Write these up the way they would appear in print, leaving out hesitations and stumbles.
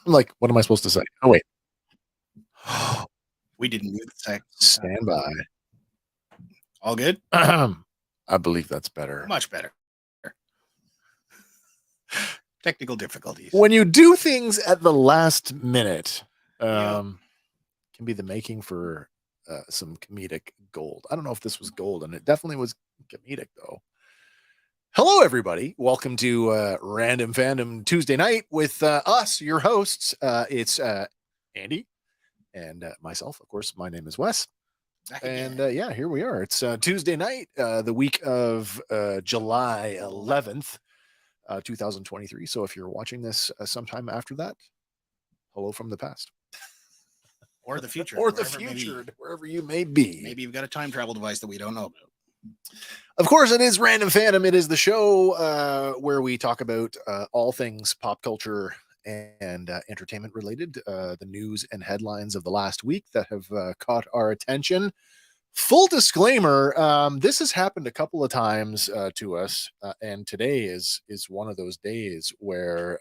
I'm like, what am I supposed to say? Oh, wait. We didn't do the second. Stand by. All good? I believe that's better. Much better. Technical difficulties. When you do things at the last minute, Yep. can be the making for some comedic gold. I don't know if this was gold, and it definitely was comedic, though. Hello, everybody. Welcome to Random Fandom Tuesday night with us, your hosts. It's Andy and myself, of course. My name is Wes. And yeah, here we are. It's Tuesday night, the week of July 11th, 2023. So if you're watching this sometime after that, hello from the past. Or the future. Or the future, wherever you may be. Maybe you've got a time travel device that we don't know about. Of course, it is Random Fandom. It is the show where we talk about all things pop culture and entertainment related, the news and headlines of the last week that have caught our attention. Full disclaimer, this has happened a couple of times to us, and today is one of those days where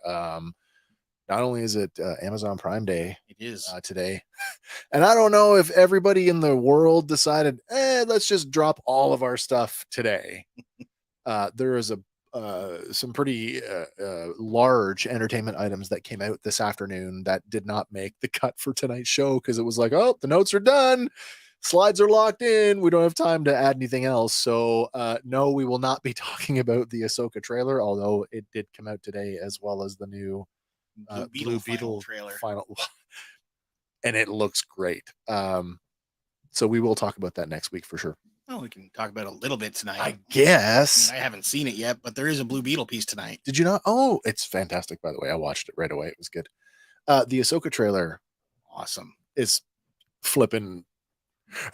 not only is it Amazon Prime Day, it is today, and I don't know if everybody in the world decided, let's just drop all of our stuff today. There is some pretty large entertainment items that came out this afternoon that did not make the cut for tonight's show because it was like, oh, the notes are done. Slides are locked in. We don't have time to add anything else. So, no, we will not be talking about the Ahsoka trailer, although it did come out today, as well as the new Blue Beetle trailer. And it looks great. So we will talk about that next week for sure. Well, we can talk about it a little bit tonight. I guess. I haven't seen it yet, but there is a Blue Beetle piece tonight. Did you not? Oh, it's fantastic, by the way. I watched it right away. It was good. The Ahsoka trailer, awesome. Is flipping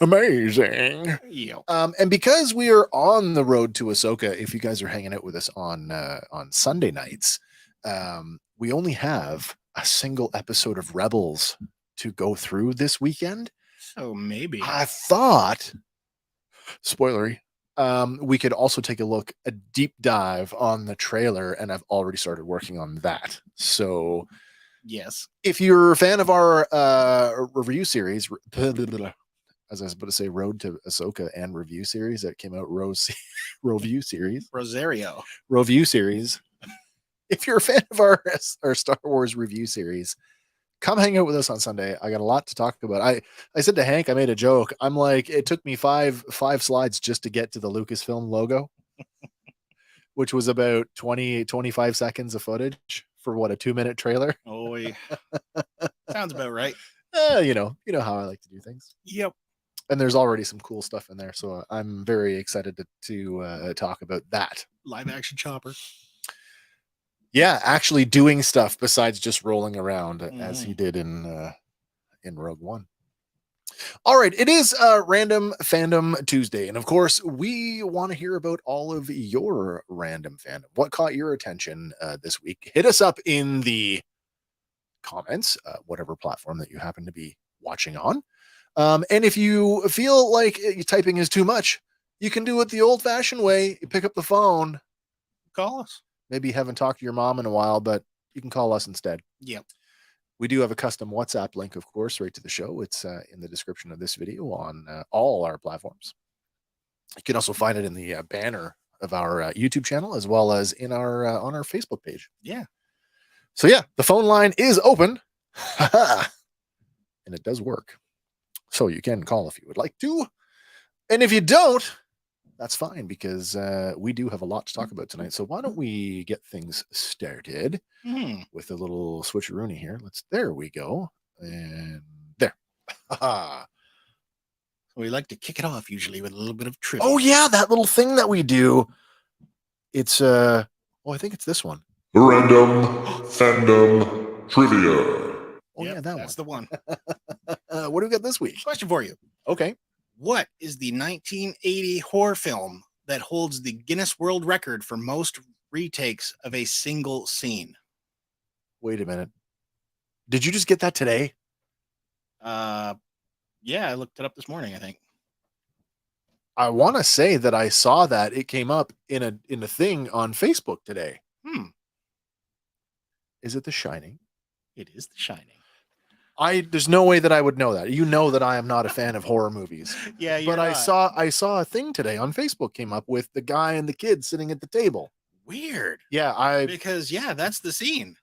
amazing. Yeah. And because we are on the road to Ahsoka, if you guys are hanging out with us on Sunday nights, we only have a single episode of Rebels to go through this weekend. So maybe I thought, spoilery, we could also take a deep dive on the trailer, and I've already started working on that. So yes, if you're a fan of our review series, as I was about to say, Road to Ahsoka and review series that came out, Review series, Review series. If you're a fan of our Star Wars review series, come hang out with us on Sunday. I got a lot to talk about. I said to Hank, I made a joke. I'm like, it took me five slides just to get to the Lucasfilm logo, which was about 25 seconds of footage for what, a 2-minute trailer. Oh, yeah. Sounds about right. You know how I like to do things. Yep. And there's already some cool stuff in there, so I'm very excited to talk about that. Live action Chopper. Yeah, actually doing stuff besides just rolling around as he did in Rogue One. All right, it is Random Fandom Tuesday, and of course, we want to hear about all of your random fandom. What caught your attention this week? Hit us up in the comments, whatever platform that you happen to be watching on. And if you feel like typing is too much, you can do it the old-fashioned way. You pick up the phone, call us. Maybe you haven't talked to your mom in a while, but you can call us instead. Yep. We do have a custom WhatsApp link, of course, right to the show. It's in the description of this video on all our platforms. You can also find it in the banner of our YouTube channel, as well as in our on our Facebook page. Yeah. So yeah, the phone line is open, and it does work. So you can call if you would like to, and if you don't, that's fine, because we do have a lot to talk about tonight. So why don't we get things started with a little switcheroony here? There we go. And there. We like to kick it off usually with a little bit of trivia. Oh yeah, that little thing that we do. It's I think it's this one. Random Fandom Trivia. Oh yeah, that's the one. What do we got this week? Question for you. Okay. What is the 1980 horror film that holds the Guinness World Record for most retakes of a single scene? Wait a minute. Did you just get that today? Yeah, I looked it up this morning, I think. I want to say that I saw that it came up in a thing on Facebook today. Hmm. Is it The Shining? It is The Shining. There's no way that I would know that. You know that I am not a fan of horror movies. Yeah, But I saw a thing today on Facebook came up with the guy and the kid sitting at the table. Weird. Yeah, because that's the scene.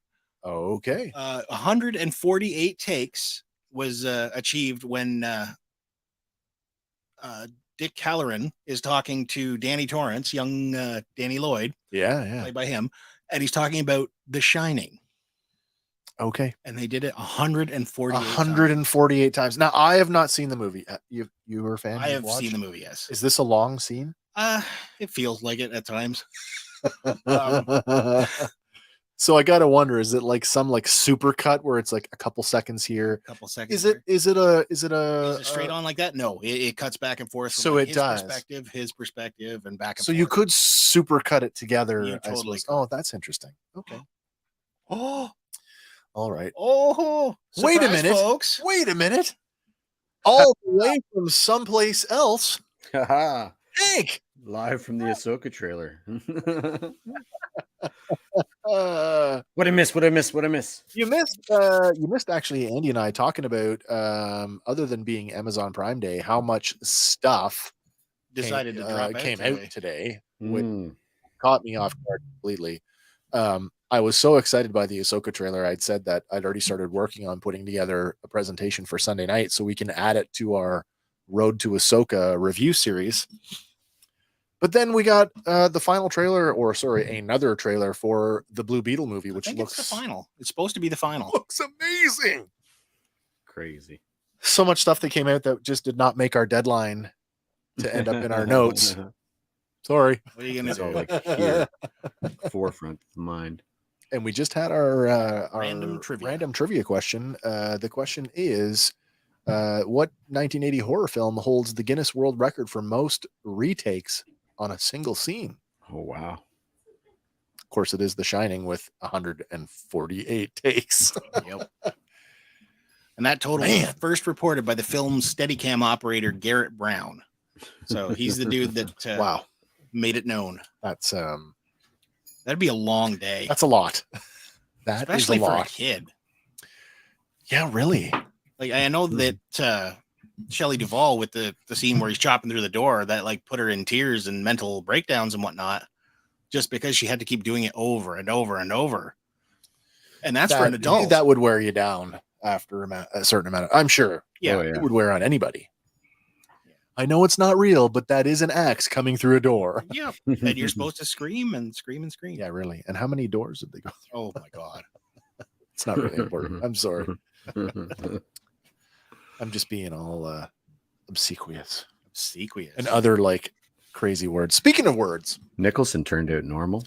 Okay. 148 takes was achieved when Dick Halloran is talking to Danny Torrance, young Danny Lloyd, Yeah. played by him, and he's talking about The Shining. Okay. And they did it 148 148 times. Now, I have not seen the movie. You were a fan? I have seen the movie, yes. Is this a long scene? It feels like it at times. So I gotta wonder, is it like some like super cut where it's like a couple seconds here? Is it straight on like that? No, it cuts back and forth. So it does. His perspective, and back and so forth. you could super cut it together. You totally could. Oh, that's interesting. Okay. Oh, all right. Oh, wait a minute, folks. Wait a minute. All the way from someplace else. Haha. Hank. Live from the Ahsoka trailer. What I miss? You missed actually Andy and I talking about other than being Amazon Prime Day, how much stuff decided to drop came out today. Mm. Caught me off guard completely. I was so excited by the Ahsoka trailer. I'd said that I'd already started working on putting together a presentation for Sunday night so we can add it to our Road to Ahsoka review series. But then we got the final trailer, another trailer for the Blue Beetle movie, which looks it's the final. It's supposed to be the final. Looks amazing. Crazy. So much stuff that came out that just did not make our deadline to end up in our notes. Sorry. What are you gonna do? Like here, forefront of the mind. And we just had our random trivia question. The question is, what 1980 horror film holds the Guinness World Record for most retakes on a single scene? Oh, wow. Of course, it is The Shining with 148 takes. Yep. And that total was first reported by the film's Steadicam operator, Garrett Brown. So he's the dude that made it known. That's that'd be a long day. That's a lot. That especially is a lot. For a kid. Yeah, really. Like I know that Shelley Duvall with the scene where he's chopping through the door, that like put her in tears and mental breakdowns and whatnot, just because she had to keep doing it over and over and over. And that's for an adult. That would wear you down after a certain amount of, I'm sure. Yeah, it would wear on anybody. I know it's not real, but that is an axe coming through a door. Yeah. And you're supposed to scream and scream and scream. Yeah, really. And how many doors did they go through? Oh my God. It's not really important. I'm sorry. I'm just being all obsequious. And other like crazy words. Speaking of words, Nicholson turned out normal.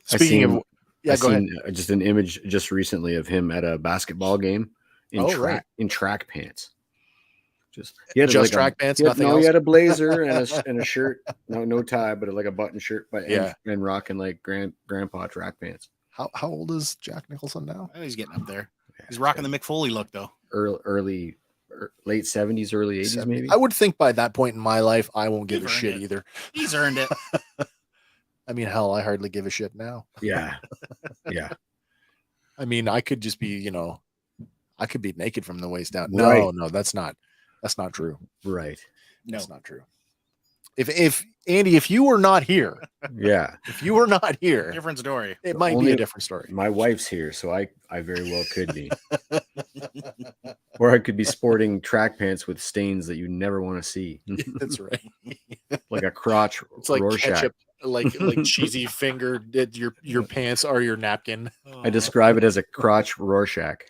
Speaking of, I seen just an image just recently of him at a basketball game in track pants. He had just track pants. Nothing else. He had a blazer and a shirt. No tie, but like a button shirt. And rocking like grandpa track pants. How old is Jack Nicholson now? Oh, he's getting up there. He's rocking the Mick Foley look though. Late 70s, early 80s, maybe. I would think by that point in my life, I won't give a shit either. He's earned it. I mean, hell, I hardly give a shit now. Yeah. Yeah. I mean, I could just be, I could be naked from the waist down. Right. No, that's not true. Right. No, that's not true. If Andy, if you were not here, if you were not here, different story. It might be a different story. My wife's here, so I very well could be. Or I could be sporting track pants with stains that you never want to see. That's right. Like a crotch. It's like Rorschach. ketchup, like cheesy finger. Your pants are your napkin. I describe it as a crotch Rorschach.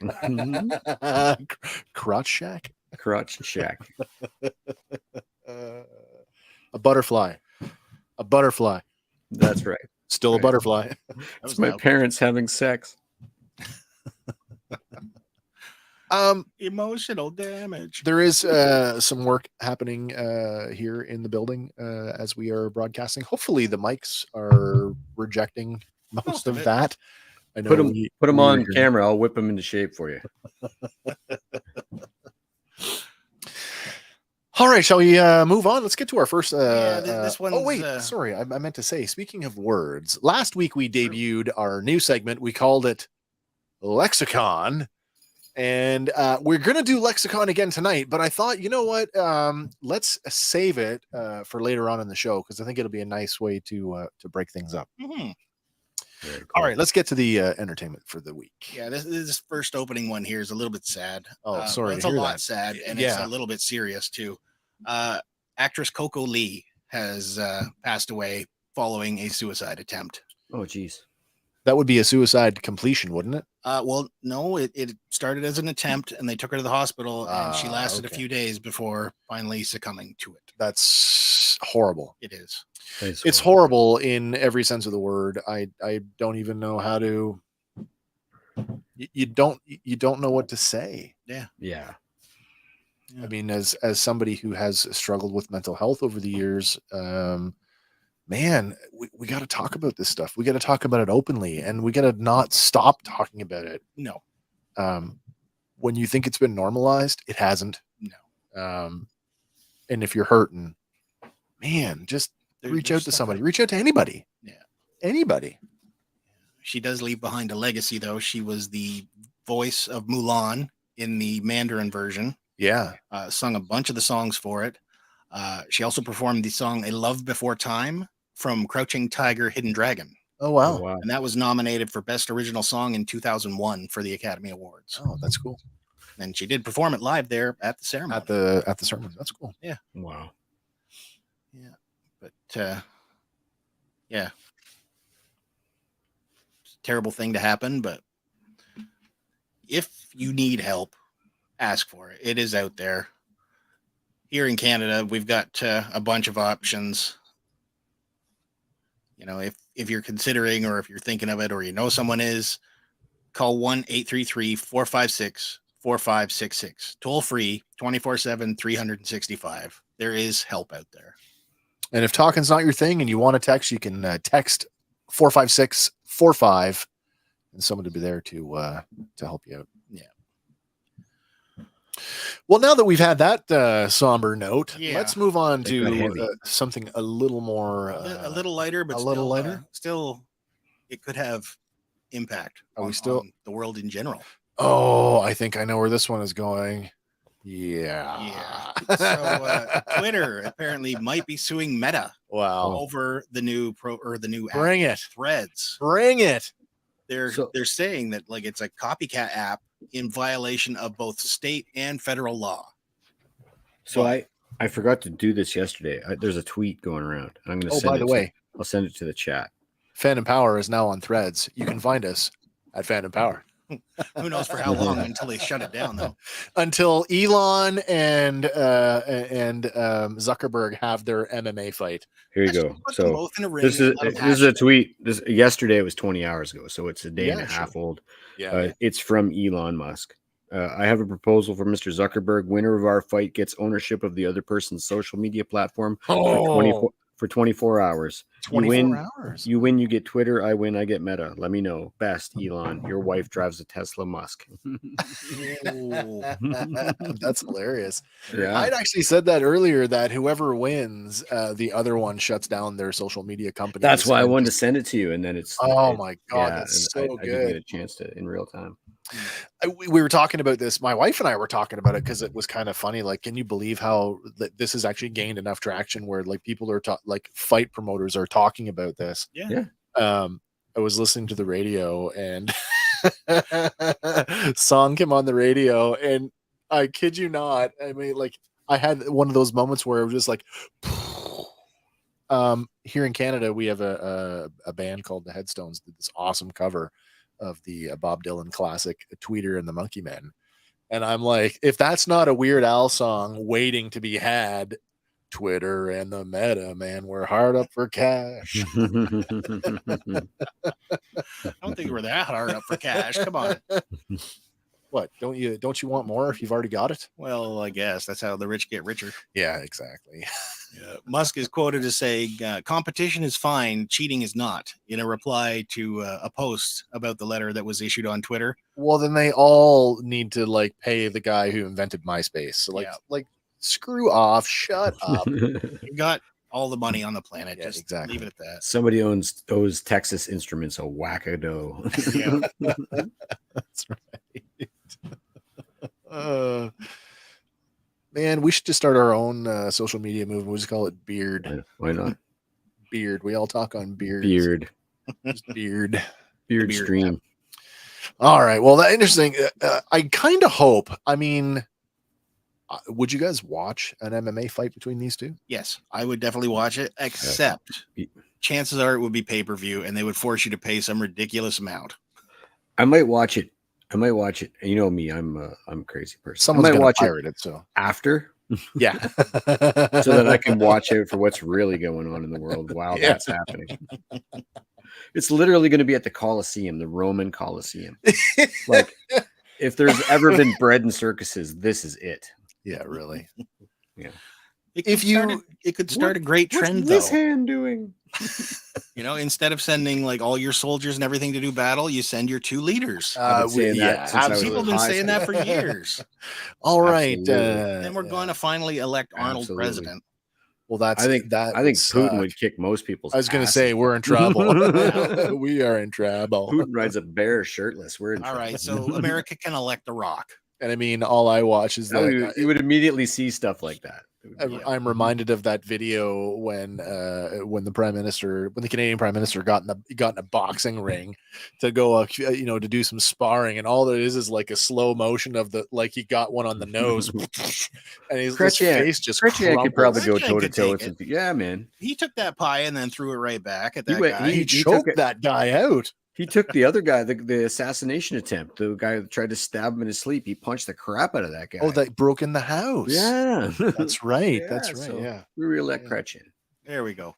Crotch shack. Crotch shack. A butterfly. That's right. Still a butterfly. It's my parents having sex. Emotional damage. There is some work happening here in the building as we are broadcasting. Hopefully the mics are rejecting most of that. I know put them on camera. I'll whip them into shape for you. All right, shall we move on? Let's get to our first. This oh one's, wait, sorry, I meant to say. Speaking of words, last week we debuted our new segment. We called it Lexicon, and we're gonna do Lexicon again tonight. But I thought, you know what? Let's save it for later on in the show because I think it'll be a nice way to break things up. Mm-hmm. All right, let's get to the entertainment for the week. Yeah, this first opening one here is a little bit sad. Oh, sorry, well, it's to a hear lot that. sad, and Yeah. it's a little bit serious too. Actress Coco Lee has passed away following a suicide attempt. Oh, geez. That would be a suicide completion, wouldn't it? Well, no, it started as an attempt, and they took her to the hospital, and she lasted a few days before finally succumbing to it. That's horrible. It is. It's horrible in every sense of the word. I don't even know how to. You don't know what to say. Yeah. I mean, as somebody who has struggled with mental health over the years, man, we got to talk about this stuff. We got to talk about it openly, and we got to not stop talking about it. No. When you think it's been normalized, it hasn't. No. And if you're hurting, man, just reach out to somebody. Reach out to anybody. Yeah. Anybody. She does leave behind a legacy, though. She was the voice of Mulan in the Mandarin version. Yeah. Sung a bunch of the songs for it. She also performed the song A Love Before Time from Crouching Tiger, Hidden Dragon. Oh, wow. Oh, wow. And that was nominated for Best Original Song in 2001 for the Academy Awards. Oh, that's cool. And she did perform it live there at the ceremony. At the ceremony. That's cool. Yeah. Wow. Yeah. But yeah. It's a terrible thing to happen, but if you need help, ask for it. It is out there. Here in Canada, we've got a bunch of options. You know, if you're considering or if you're thinking of it or you know someone is, call 1-833-456-4566. Toll free, 24/7, 365. There is help out there. And if talking's not your thing and you want to text, you can text 45645 and someone to be there to help you out. Yeah. Well, now that we've had that somber note, Yeah. let's move on They got heavy. to something a little more A little lighter, but a little lighter? Still, it could have impact Are we on still- the world in general. Oh, I think I know where this one is going. Yeah. So Twitter apparently might be suing Meta Wow. over the new app Bring it. Threads. Bring it. They're So- saying that like it's a copycat app in violation of both state and federal law. So I forgot to do this yesterday. There's a tweet going around. I'm going to Oh, send by it. the way, I'll send it to the chat. Fandom Power is now on Threads. You can find us at Fandom Power. Who knows for how long until they shut it down, though. Until Elon and Zuckerberg have their MMA fight. Here you go. Put them So both in a ring this and is let 'em this hash is a it. tweet. This yesterday it was 20 hours ago, so it's a day and Yeah, a half old. Yeah. It's from Elon Musk. I have a proposal for Mr. Zuckerberg. Winner of our fight gets ownership of the other person's social media platform for 24 hours. 24 you win, hours. You win, you get Twitter. I win, I get Meta. Let me know. Best, Elon. Your wife drives a Tesla Musk. That's hilarious. Yeah. I'd actually said that earlier that whoever wins, the other one shuts down their social media company. That's why I wanted to send it to you, and then it's My God, yeah, that's and so I didn't get good. a chance to in real time. We were talking about this. My wife and I were talking about it because it was kind of funny. Like, can you believe how this has actually gained enough traction where like people are like fight promoters are talking about this? Yeah. I was listening to the radio and song came on the radio, and I kid you not, I mean, like I had one of those moments where it was just like here in Canada we have a band called the Headstones did this awesome cover of the Bob Dylan classic Tweeter and the Monkey Men, and I'm like, if that's not a Weird Al song waiting to be had, Twitter and the Meta, man, we're hard up for cash. I don't think we're that hard up for cash. Come on. What, don't you want more if you've already got it? Well, I guess that's how the rich get richer. Yeah, exactly. Musk is quoted as saying, competition is fine, cheating is not, in a reply to a post about the letter that was issued on Twitter. Well, then they all need to like pay the guy who invented MySpace. So like, Yeah. like Screw off. Shut up. You got all the money on the planet. Yeah, Just exactly. leave it at that. Somebody owes Texas Instruments a wackado. Yeah. That's right. Man, we should just start our own social media movement. We'll just call it Beard. Why not? Beard. We all talk on beards. Beard. Just Beard. Beard Beard, stream. All right. Well, that interesting. I kind of hope. I mean, would you guys watch an MMA fight between these two? Yes, I would definitely watch it, except chances are it would be pay-per-view and they would force you to pay some ridiculous amount. I might watch it. You know me, I'm a crazy person. Someone's I might gonna watch pirate it, so after, yeah, so that I can watch it for what's really going on in the world while Yeah. that's happening. It's literally going to be at the Colosseum, the Roman Colosseum. Like, if there's ever been bread and circuses, this is it. Yeah, really. Yeah. It could start a great trend, What's this though. hand doing? Instead of sending like all your soldiers and everything to do battle, you send your 2 leaders. I've been saying that since I was absolutely. People have been high saying that school. for years. All right. Absolutely. And we're going to finally elect Arnold Absolutely. president. Well, that's. I think would Putin suck. would kick most people's. I was going to asses. say we're in trouble. We are in trouble. Putin rides a bear shirtless. We're in All trouble. right, so America can elect The Rock. And I mean, all I watch is that you would immediately see stuff like that. I'm reminded of that video when the Canadian Prime Minister got in a boxing ring to go to do some sparring, and all there is like a slow motion of he got one on the nose, and his face just Chrétien could probably go Chrétien toe to could toe take with him. Yeah, man. He took that pie and then threw it right back at that went- guy. he took choked it- that guy out. He took the other guy, the assassination attempt. The guy that tried to stab him in his sleep. He punched the crap out of that guy. Oh, that broke in the house. yeah. That's right. Yeah, That's right. so Yeah. We re-elect Yeah. Chrétien. There we go.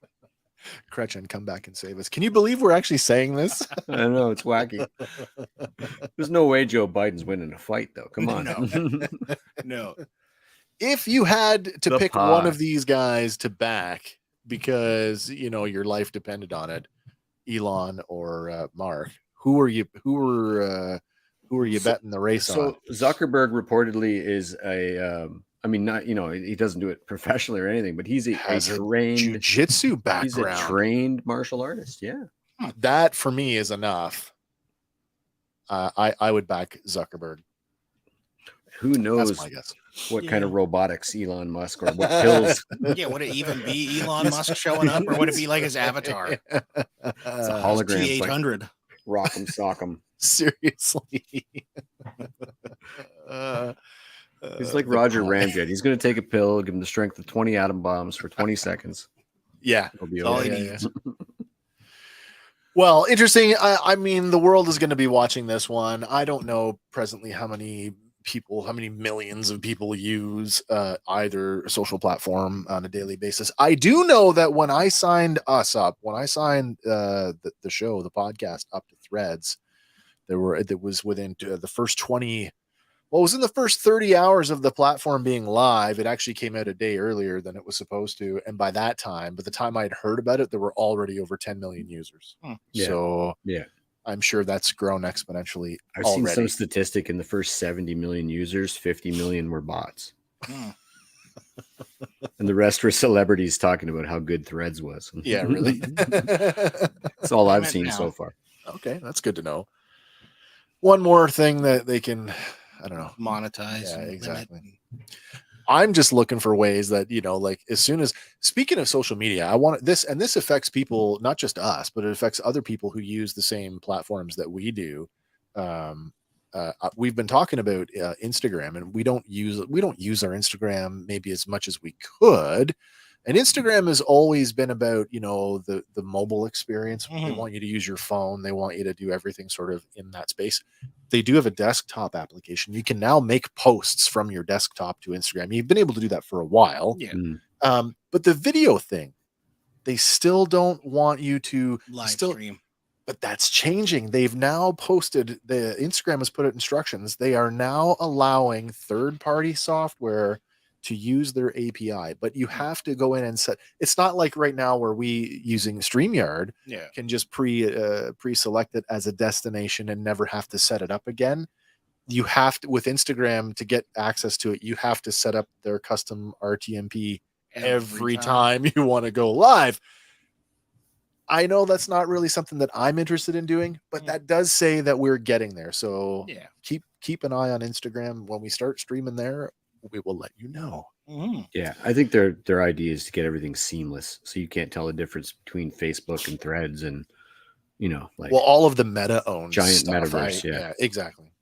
Chrétien, come back and save us. Can you believe we're actually saying this? I don't know, it's wacky. There's no way Joe Biden's winning a fight, though. Come on. No. If you had to The pick pie. one of these guys to back because your life depended on it, Elon or Mark, who are you betting the race on? So Zuckerberg reportedly is he doesn't do it professionally or anything, but he's a trained jiu-jitsu background. He's a trained martial artist. Yeah. That for me is enough. I would back Zuckerberg. Who knows That's my guess. what kind of robotics Elon Musk or what pills? Yeah, would it even be Elon Musk showing up, or would it be like his avatar? It's a hologram. It's like T800. Rock'em sock'em. Seriously. He's like Roger Ramjet. He's going to take a pill, give him the strength of 20 atom bombs for 20 seconds. Yeah. He'll be That's all okay. he needs. Well, interesting. I mean, the world is going to be watching this one. I don't know presently how many millions of people use either social platform on a daily basis. I do know that when I signed the show, the podcast up to Threads, it was within the first 20. Well, it was in the first 30 hours of the platform being live. It actually came out a day earlier than it was supposed to. And by the time I'd heard about it, there were already over 10 million users. Yeah. So Yeah. I'm sure that's grown exponentially. I've already. seen some statistic in the first 70 million users, 50 million were bots. And the rest were celebrities talking about how good Threads was. Yeah, really. That's all I've seen so far. Okay, that's good to know. One more thing that they can, I don't know, Monetize. Yeah, and exactly. limit. I'm just looking for ways that, as soon as, speaking of social media, I want this, and this affects people, not just us, but it affects other people who use the same platforms that we do. We've been talking about Instagram, and we don't use our Instagram maybe as much as we could. And Instagram has always been about, the mobile experience. They want you to use your phone. They want you to do everything sort of in that space. They do have a desktop application. You can now make posts from your desktop to Instagram. You've been able to do that for a while. Yeah. But the video thing, they still don't want you to Live stream. But that's changing. They've now posted, Instagram has put out instructions. They are now allowing third-party software to use their API, but you have to go in and set. It's not like right now where we using StreamYard can just pre-select it as a destination and never have to set it up again. you have to, with Instagram, to get access to it, you have to set up their custom RTMP every time you want to go live. I know that's not really something that I'm interested in doing, but that does say that we're getting there. So keep an eye on Instagram. When we start streaming there, we will let you know. Yeah, I think their idea is to get everything seamless, so you can't tell the difference between Facebook and Threads, and like all of the Meta owned giant stuff, metaverse. Yeah, exactly.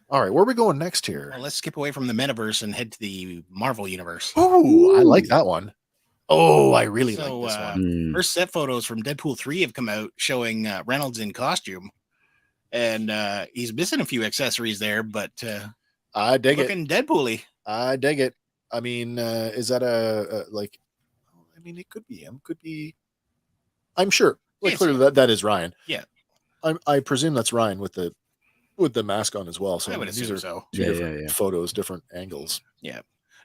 All right, where are we going next here? Well, let's skip away from the metaverse and head to the Marvel universe. Oh, I like that one. Oh, I really like this one. First set photos from Deadpool 3 have come out showing Reynolds in costume, and he's missing a few accessories there, but I dig it. Looking Deadpool-y. I dig it. I mean, is that a like? I mean, it could be him. Could be. I'm sure. Like clearly that is Ryan. Yeah. I presume that's Ryan with the mask on as well. So I would assume so. Two different photos, different angles. Yeah.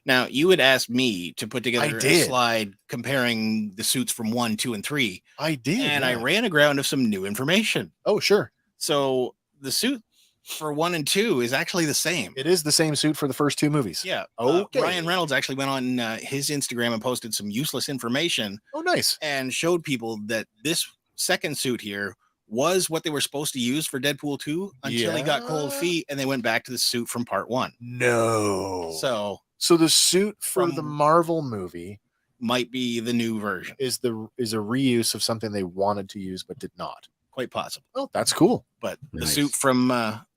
Now you would ask me to put together a slide comparing the suits from 1, 2, and 3. I did, and I ran aground of some new information. Oh, sure. So the suit for 1 and 2 is actually the same. It is the same suit for the first 2 movies. Yeah. Okay. Ryan Reynolds actually went on his Instagram and posted some useless information. Oh, nice. And showed people that this second suit here was what they were supposed to use for Deadpool 2 until he got cold feet and they went back to the suit from part 1. No. So the suit from the Marvel movie might be the new version. Is a reuse of something they wanted to use but did not. Quite possible. Oh, that's cool. But the suit from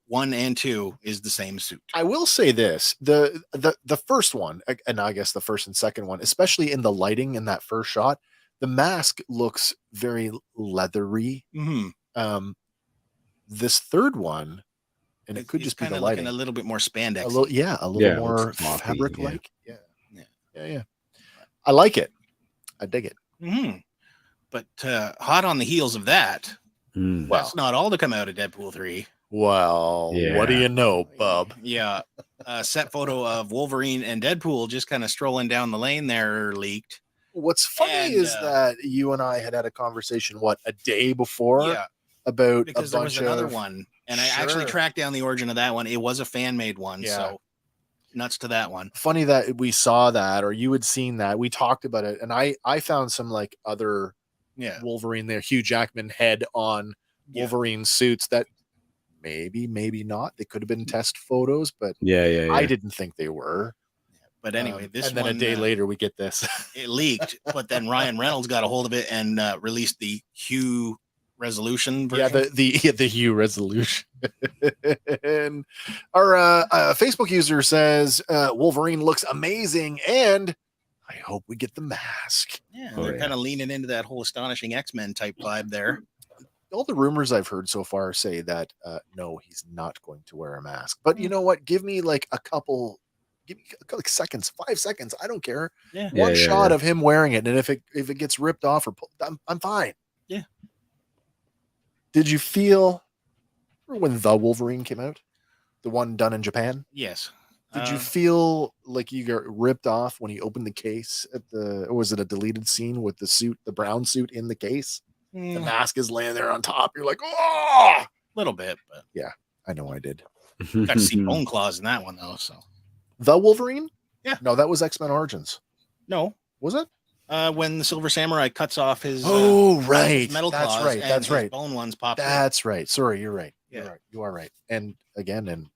1 and 2 is the same suit. I will say this: the first one, and I guess the first and second one, especially in the lighting in that first shot, the mask looks very leathery. This third one, and it could just be the lighting, a little bit more spandex. A little more fabric-like. Yeah. I like it. I dig it. But hot on the heels of that, that's not all to come out of Deadpool 3. Well, what do you know, bub? Yeah. A set photo of Wolverine and Deadpool just kind of strolling down the lane there leaked. What's funny is that you and I had a conversation, a day before about because there was another one. And I actually tracked down the origin of that one. It was a fan-made one. Yeah. So nuts to that one. Funny that we saw that, or you had seen that. We talked about it. And I found some other Wolverine there, Hugh Jackman head on Wolverine suits that maybe not. They could have been test photos, but I didn't think they were. But anyway, and then a day later we get this. It leaked, but then Ryan Reynolds got a hold of it and released the Hue resolution version. Yeah, the Hue resolution. And our Facebook user says Wolverine looks amazing, and I hope we get the mask. Yeah, they're kind of leaning into that whole Astonishing X-Men type vibe there. All the rumors I've heard so far say that no, he's not going to wear a mask. But you know what? Give me give me seconds, 5 seconds. I don't care. Yeah. One shot of him wearing it, and if it gets ripped off or pulled, I'm fine. Yeah. Did you feel when the Wolverine came out, the one done in Japan? Yes. Did you feel like you got ripped off when he opened the case or was it a deleted scene with the suit, the brown suit in the case? The mask is laying there on top. You're like, oh, a little bit, but yeah, I know I did. Got to see bone claws in that one though. So the Wolverine? Yeah. No, that was X-Men Origins. No, was it? When the Silver Samurai cuts off his right, his metal claws. Right. And that's right. Bone ones pop. That's right. Sorry, you're right. Yeah. You're right. You are right. And again, in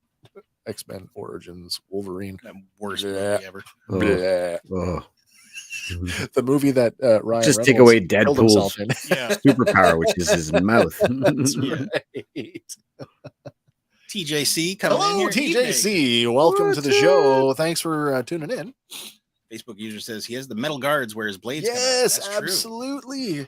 X-Men Origins, Wolverine, the worst movie ever. The movie that Ryan just Reynolds take away Deadpool's superpower, which is his mouth. That's right. TJC coming in Hello, here. TJC. Welcome to the show. Thanks for tuning in. Facebook user says he has the metal guards where his blades yes, come out. That's absolutely. True.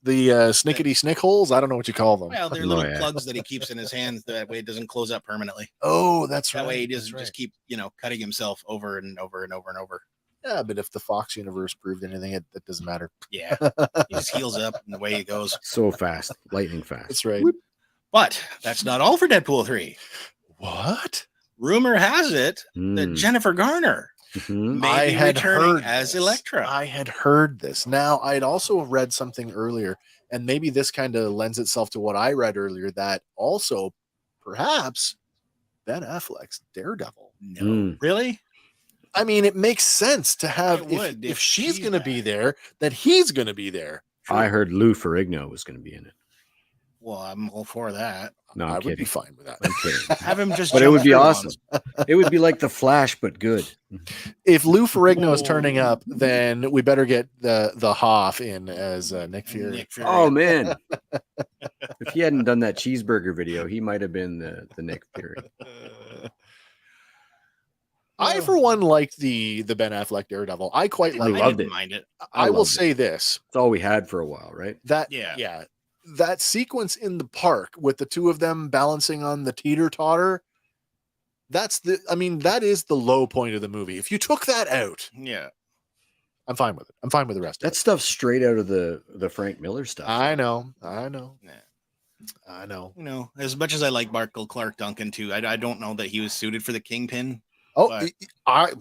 The snickety snick holes. I don't know what you call them. Well, they're little plugs that he keeps in his hands. That way it doesn't close up permanently. Oh, that's right. That way he doesn't just keep, cutting himself over and over and over and over. Yeah, but if the Fox universe proved anything, it doesn't matter. Yeah. He just heals up and away he goes. So fast. Lightning fast. That's right. But that's not all for Deadpool 3. What? Rumor has it that Jennifer Garner may be returning as Elektra. I had heard this. Now, I'd also read something earlier, and maybe this kind of lends itself to what I read earlier, that also perhaps Ben Affleck's Daredevil. No, really? I mean, it makes sense to have It would, if if she's she's going to be back. there, that he's going to be there. I heard Lou Ferrigno was going to be in it. Well, I'm all for that. No, I'm I would kidding. be fine with that. I'm kidding. Have him just. But it jump would be through awesome. once. It would be like The Flash, but good. If Lou Ferrigno is Oh. turning up, then we better get the Hoff in as Nick Fury. Nick Fury. Oh man! If he hadn't done that cheeseburger video, he might have been the Nick Fury. I, for one, liked the Ben Affleck Daredevil. I quite I liked loved it. didn't mind it. I will loved it. say this: It's all we had for a while, right? Yeah. that sequence in the park with the two of them balancing on the teeter-totter. That is the low point of the movie. If you took that out, Yeah. I'm fine with it. I'm fine with the rest That of it. stuff's straight out of the Frank Miller stuff. I know. Yeah. As much as I like Michael Clark Duncan too, I don't know that he was suited for the Kingpin. Oh, But- I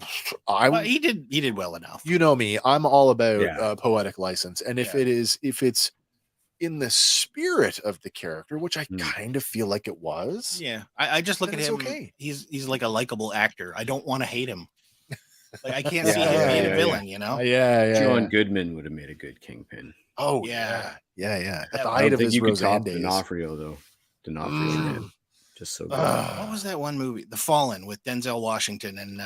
But he did well enough. you know me. I'm all about Yeah. poetic license, and if it's in the spirit of the character, which I kind of feel like it was. Yeah. I just look Then at it's him. okay. He's like a likable actor. I don't want to hate him. Like I can't see Yeah, him being yeah, a villain, you know? Yeah. John Goodman would have made a good Kingpin. Oh Yeah. yeah. At the I I height don't of think his you could top Roseanne days. D'Onofrio though. D'Onofrio, man, just so good. What was that one movie? The Fallen with Denzel Washington and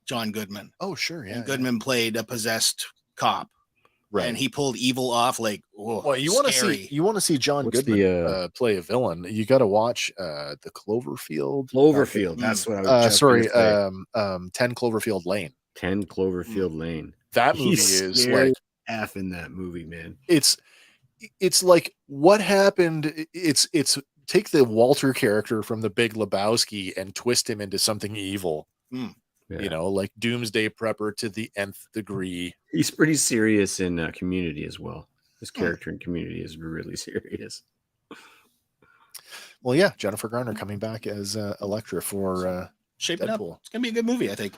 John Goodman. Oh sure, yeah. And Goodman played a possessed cop. Right. And he pulled evil off like, Well, you want to see John What's Goodman the, play a villain. You got to watch the Cloverfield. Cloverfield. That's what I was just gonna say. 10 Cloverfield Lane. 10 Cloverfield Lane. That movie He's is scary like F in that movie, man. it's like what happened. It's take the Walter character from The Big Lebowski and twist him into something evil. Yeah. You know, like Doomsday Prepper to the nth degree. He's pretty serious in Community as well. His character in Community is really serious. Well, yeah, Jennifer Garner coming back as Elektra for shaping up. Deadpool. It's gonna be a good movie, I think.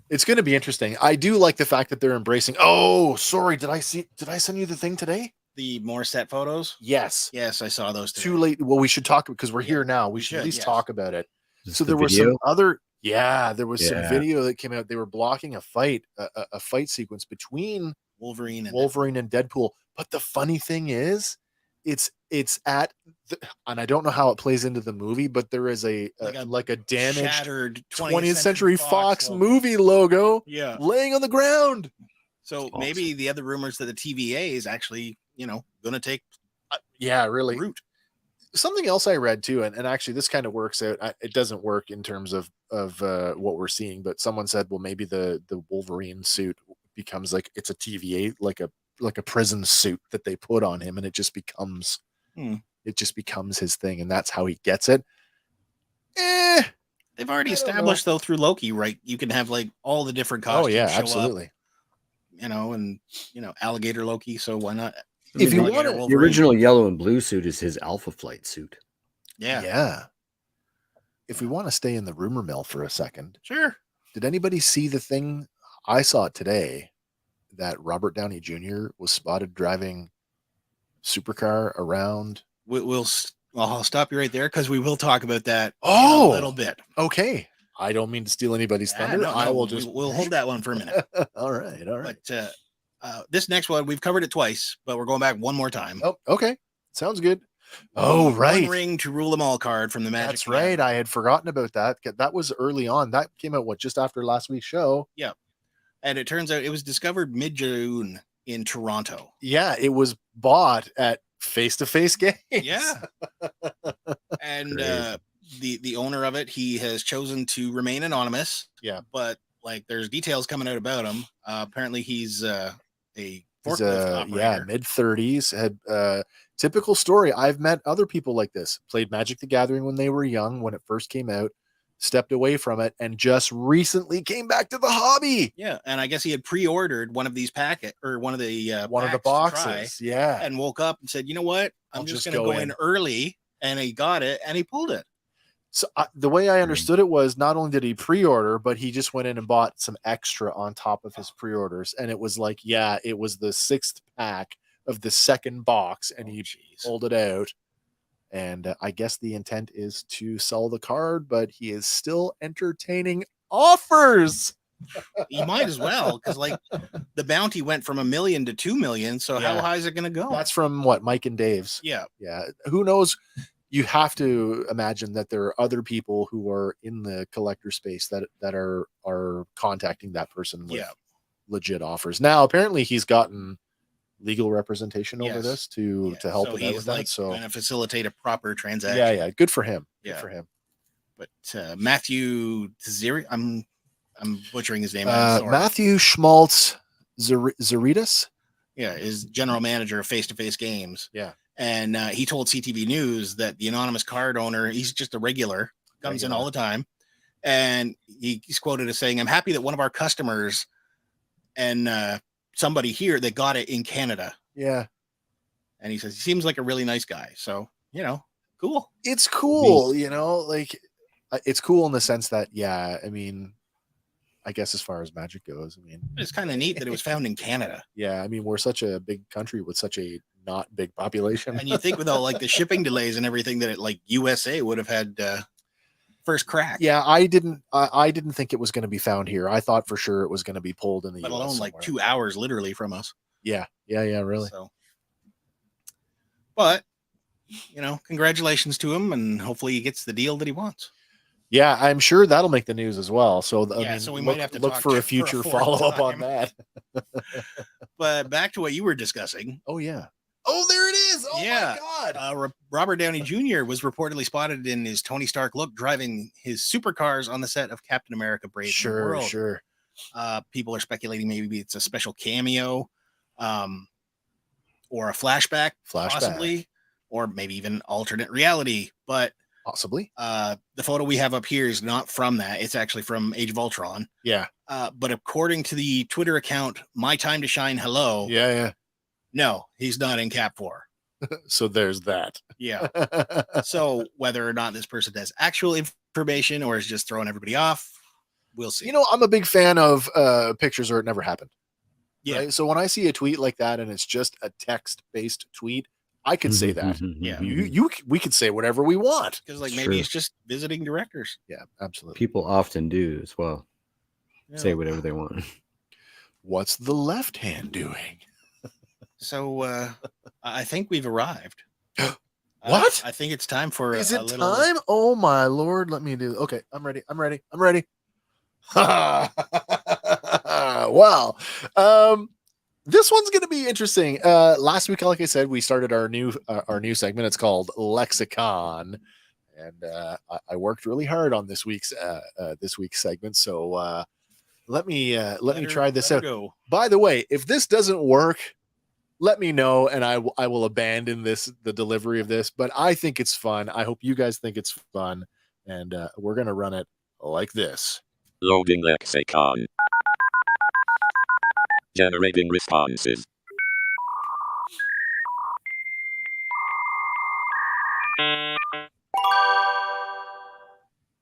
It's going to be interesting. I do like the fact that they're embracing. Oh, sorry. Did I send you the thing today? The more set photos. Yes. Yes, I saw those. Too late. Well, we should talk because we're here now. We should at least yes. talk about it. Is So the there was video? some other. Yeah, there was some Yeah. video that came out. They were blocking a fight, a fight sequence between Wolverine and Wolverine and Deadpool. But the funny thing is, it's at, and I don't know how it plays into the movie, but there is a damaged shattered 20th Century Fox logo. movie logo Yeah. laying on the ground. So Awesome. maybe the other rumors that the TVA is actually, gonna take Yeah, really. root. Something else I read too, and actually this kind of works out. It doesn't work in terms of what we're seeing, but someone said, well, maybe the Wolverine suit becomes like it's a TVA, like a prison suit that they put on him, and it just becomes his thing, and that's how he gets it. They've already I don't established though through Loki, right? You can have like all the different costumes. Oh yeah, show absolutely. Up, and alligator Loki. So why not? If you Alligator want The Wolverine. original yellow and blue suit is his Alpha Flight suit. Yeah. If we want to stay in the rumor mill for a second, Sure. did anybody see the thing? I saw it today that Robert Downey Jr. was spotted driving supercar around. I'll stop you right there because we will talk about that in Oh, a little bit. Okay. I don't mean to steal anybody's thunder. No, I will we- just. we'll hold that one for a minute. All right. But this next one, we've covered it twice, but we're going back one more time. Oh, okay. Sounds good. Oh, right. One ring to rule them all card from the Magic. That's right. I had forgotten about that. That was early on. That came out just after last week's show. And it turns out it was discovered mid-June in Toronto. Yeah, it was bought at face-to-face games. Yeah. And the owner of it, he has chosen to remain anonymous. Yeah. But there's details coming out about him. Apparently he's a He's forklift operator. mid-30s. Had typical story. I've met other people like this. Played Magic the Gathering when they were young, when it first came out, stepped away from it, and just recently came back to the hobby. Yeah, and I guess he had pre-ordered one of these One of the packs to try, boxes. Yeah. and woke up and said, "You know what? I'm I'll just just going to go go in." in early." And he got it, and he pulled it. So the way I understood it was not only did he pre-order, but he just went in and bought some extra on top of his pre-orders. And it was like, it was the 6th pack of the second box, and he pulled it out. And I guess the intent is to sell the card, but he is still entertaining offers. You might as well, because like the bounty went from $1 million to $2 million. So how Yeah. high is it going to go? That's from what, Mike and Dave's. Yeah. Yeah. Who knows? You have to imagine that there are other people who are in the collector space that are contacting that person with legit offers. Now, apparently he's gotten legal representation over this to help him out with that. So going to facilitate a proper transaction. Yeah. Good for him. Good for him. But Matthew Zeri, I'm butchering his name. Matthew Schmaltz Zaritas. Yeah, is general manager of Face to Face Games. Yeah. And he told CTV News that the anonymous card owner, he's just a regular, comes in all the time. And he's quoted as saying, "I'm happy that one of our customers and somebody here that got it in Canada." Yeah. And he says, he seems like a really nice guy. So, cool. It's cool, like it's cool in the sense that, I mean, I guess as far as Magic goes, I mean, it's kind of neat that it was found in Canada. Yeah. I mean, we're such a big country with such a not big population. And you think with all like the shipping delays and everything that like USA would have had first crack. Yeah. I didn't think it was going to be found here. I thought for sure it was going to be pulled in the Let US alone somewhere. like 2 hours literally from us. Yeah. Really. So, but congratulations to him, and hopefully he gets the deal that he wants. Yeah, I'm sure that'll make the news as well. So, so we might have to look for a future follow-up on that. But back to what you were discussing. Oh, yeah. Oh, there it is. Oh, my God. Robert Downey Jr. was reportedly spotted in his Tony Stark look driving his supercars on the set of Captain America Brave New World. Sure. People are speculating maybe it's a special cameo or a flashback, possibly, or maybe even alternate reality. But possibly. The photo we have up here is not from that. It's actually from Age of Ultron. Yeah. But according to the Twitter account, My Time to Shine Hello. Yeah. No, he's not in Cap 4. So there's that. Yeah. So whether or not this person has actual information or is just throwing everybody off, we'll see. I'm a big fan of pictures or it never happened. Yeah. Right? So when I see a tweet like that and it's just a text-based tweet, I could say that. Yeah. We could say whatever we want. Because maybe it's just visiting directors. Yeah, absolutely. People often do as well. Yeah. Say whatever they want. What's the left hand doing? So I think we've arrived. What? I think it's time for Is a it little... time? Oh my Lord. Let me do. Okay. I'm ready. Wow. This one's going to be interesting. Last week, like I said, we started our new segment. It's called Lexicon, and I worked really hard on this week's segment. So let me try this out. Go. By the way, if this doesn't work, let me know, and I will abandon the delivery of this. But I think it's fun. I hope you guys think it's fun, and we're gonna run it like this. Loading lexicon. Generating responses.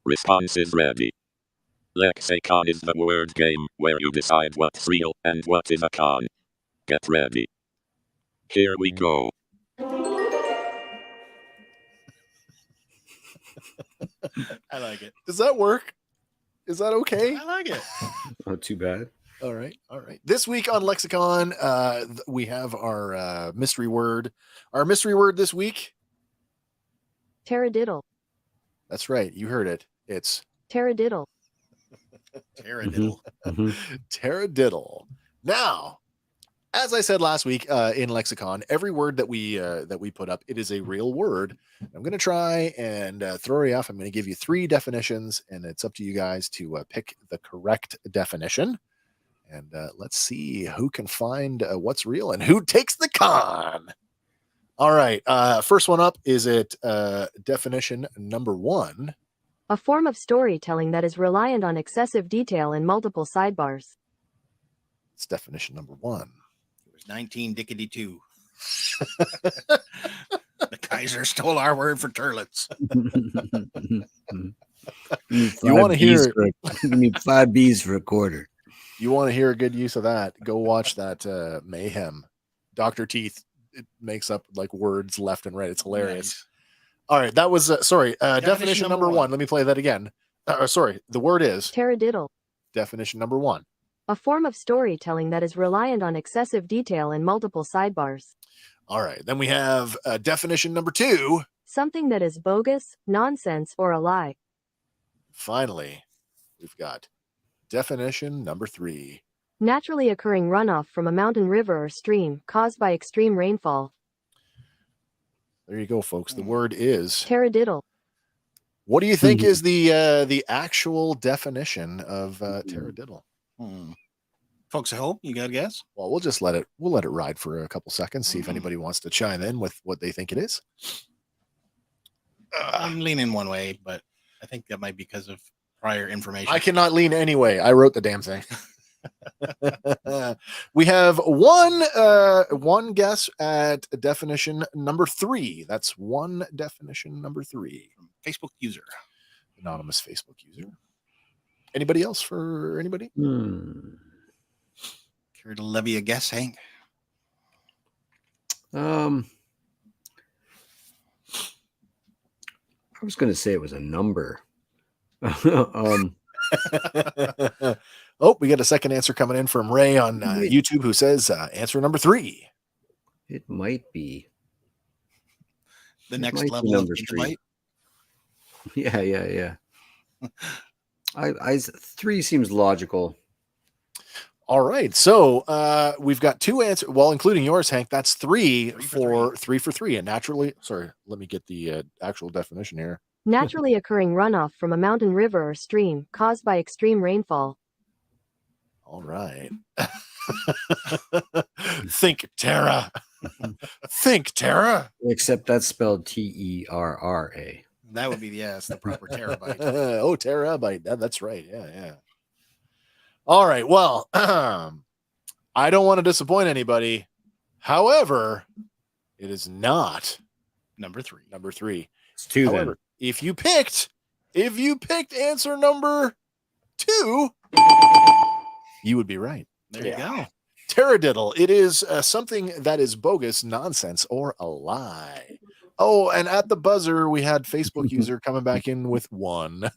Responses ready. Lexicon is the word game where you decide what's real and what is a con. Get ready. Here we go. I like it. Does that work? Is that okay? I like it. Not too bad. All right. This week on Lexicon, we have our mystery word. Our mystery word this week. Taradiddle. That's right. You heard it. It's Taradiddle. Taradiddle. Taradiddle. Now, as I said last week in Lexicon, every word that we put up, it is a real word. I'm going to try and throw you off. I'm going to give you 3 definitions, and it's up to you guys to pick the correct definition. And let's see who can find what's real and who takes the con. All right. First one up, is it definition number 1? A form of storytelling that is reliant on excessive detail and multiple sidebars. It's definition number 1. It was 19-2. The Kaiser stole our word for turlets. You want to hear? You need 5 B's for a quarter. You want to hear a good use of that? Go watch that Mayhem. Dr. Teeth, it makes up like words left and right. It's hilarious. All right, that was sorry. Definition Definition number number one. Let me play that again. Sorry, the word is Taradiddle. definition number one. A form of storytelling that is reliant on excessive detail and multiple sidebars. All right, then we have definition number two. Something that is bogus, nonsense, or a lie. Finally, we've got definition number three. Naturally occurring runoff from a mountain, river, or stream caused by extreme rainfall. There you go, folks. The word is Taradiddle. What do you think is the actual definition of taradiddle? Folks at home, you got a guess? Well, we'll let it ride for a couple seconds, see if anybody wants to chime in with what they think it is. I'm leaning one way, but I think that might be because of prior information. I cannot lean anyway. I wrote the damn thing. We have one guess at definition number three. That's one definition number three. Facebook user. Anonymous Facebook user. Anybody else for anybody? Care to levy a guess, Hank? I was going to say it was a number. Oh, we got a second answer coming in from Ray on YouTube who says answer number three. It might be The It next might be level of number three. gigabyte? Yeah. I three seems logical. All right. So we've got two answers, well, including yours, Hank. That's three for three. And naturally, sorry, let me get the actual definition here. Naturally occurring runoff from a mountain, river, or stream caused by extreme rainfall. All right. Think Terra. Think Terra. Except that's spelled Terra. That would be the proper terabyte. Oh, terabyte. That's right. Yeah. All right. Well, I don't want to disappoint anybody. However, it is not Number three. number three. It's two However, then. if you picked answer number two, you would be right. There you go. Taradiddle. It is something that is bogus, nonsense, or a lie. Oh, and at the buzzer, we had Facebook user coming back in with one.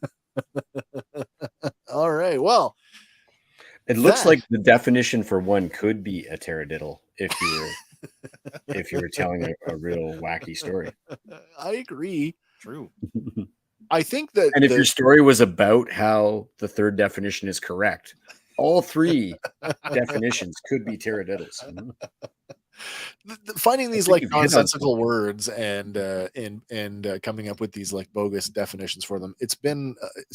All right. Well, It looks like the definition for one could be a taradiddle if you were telling a real wacky story. I agree. True. I think that And if your story was about how the third definition is correct, all three definitions could be taradiddles. finding these think like you've hit on nonsensical words and coming up with these like bogus definitions for them, it's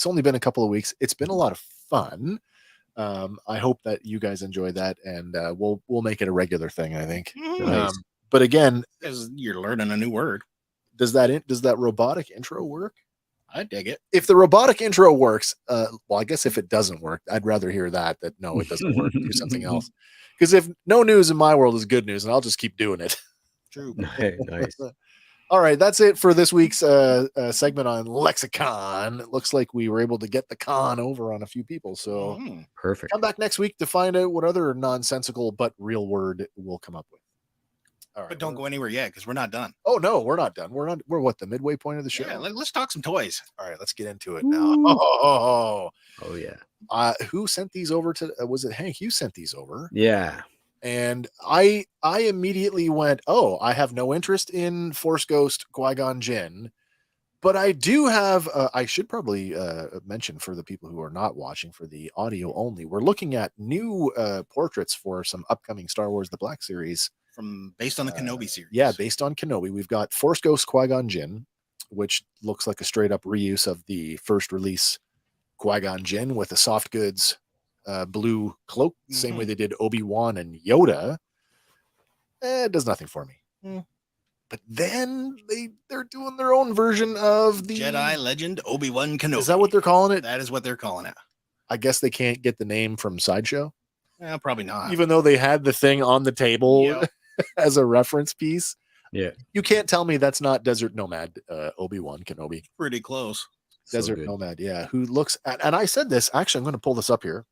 only been a couple of weeks. It's been a lot of fun. I hope that you guys enjoy that, and we'll make it a regular thing, I think. Nice. But again, Because you're learning a new word. does that robotic intro work? I dig it. If the robotic intro works, well, I guess if it doesn't work, I'd rather hear that no, it doesn't work. Do something else. Because if no news in my world is good news, and I'll just keep doing it. True. Hey, nice. All right, that's it for this week's segment on lexicon. It looks like we were able to get the con over on a few people. So Perfect. come back next week to find out what other nonsensical but real word we'll come up with. All right, But don't go anywhere yet because we're not done. Oh no, we're not done. We're what, the midway point of the show? Yeah, let's talk some toys. All right, let's get into it now. Oh yeah. Who sent these over to? Was it Hank? You sent these over. Yeah. And I immediately went, oh, I have no interest in Force Ghost Qui-Gon Jinn, but I do have. I should probably mention for the people who are not watching for the audio only, we're looking at new portraits for some upcoming Star Wars: The Black Series. Based on the Kenobi series. Yeah, based on Kenobi. We've got Force Ghost Qui-Gon Jinn, which looks like a straight up reuse of the first release Qui-Gon Jinn with a soft goods blue cloak, the same way they did Obi-Wan and Yoda. It does nothing for me. But then they're doing their own version of the Jedi Legend Obi-Wan Kenobi. Is that what they're calling it? That is what they're calling it. I guess they can't get the name from Sideshow, Probably not. even though they had the thing on the table Yep. as a reference piece. Yeah. You can't tell me that's not Desert Nomad Obi-Wan Kenobi. Pretty close. Desert good. Nomad, yeah. Who looks at, and I said this, actually, I'm going to pull this up here.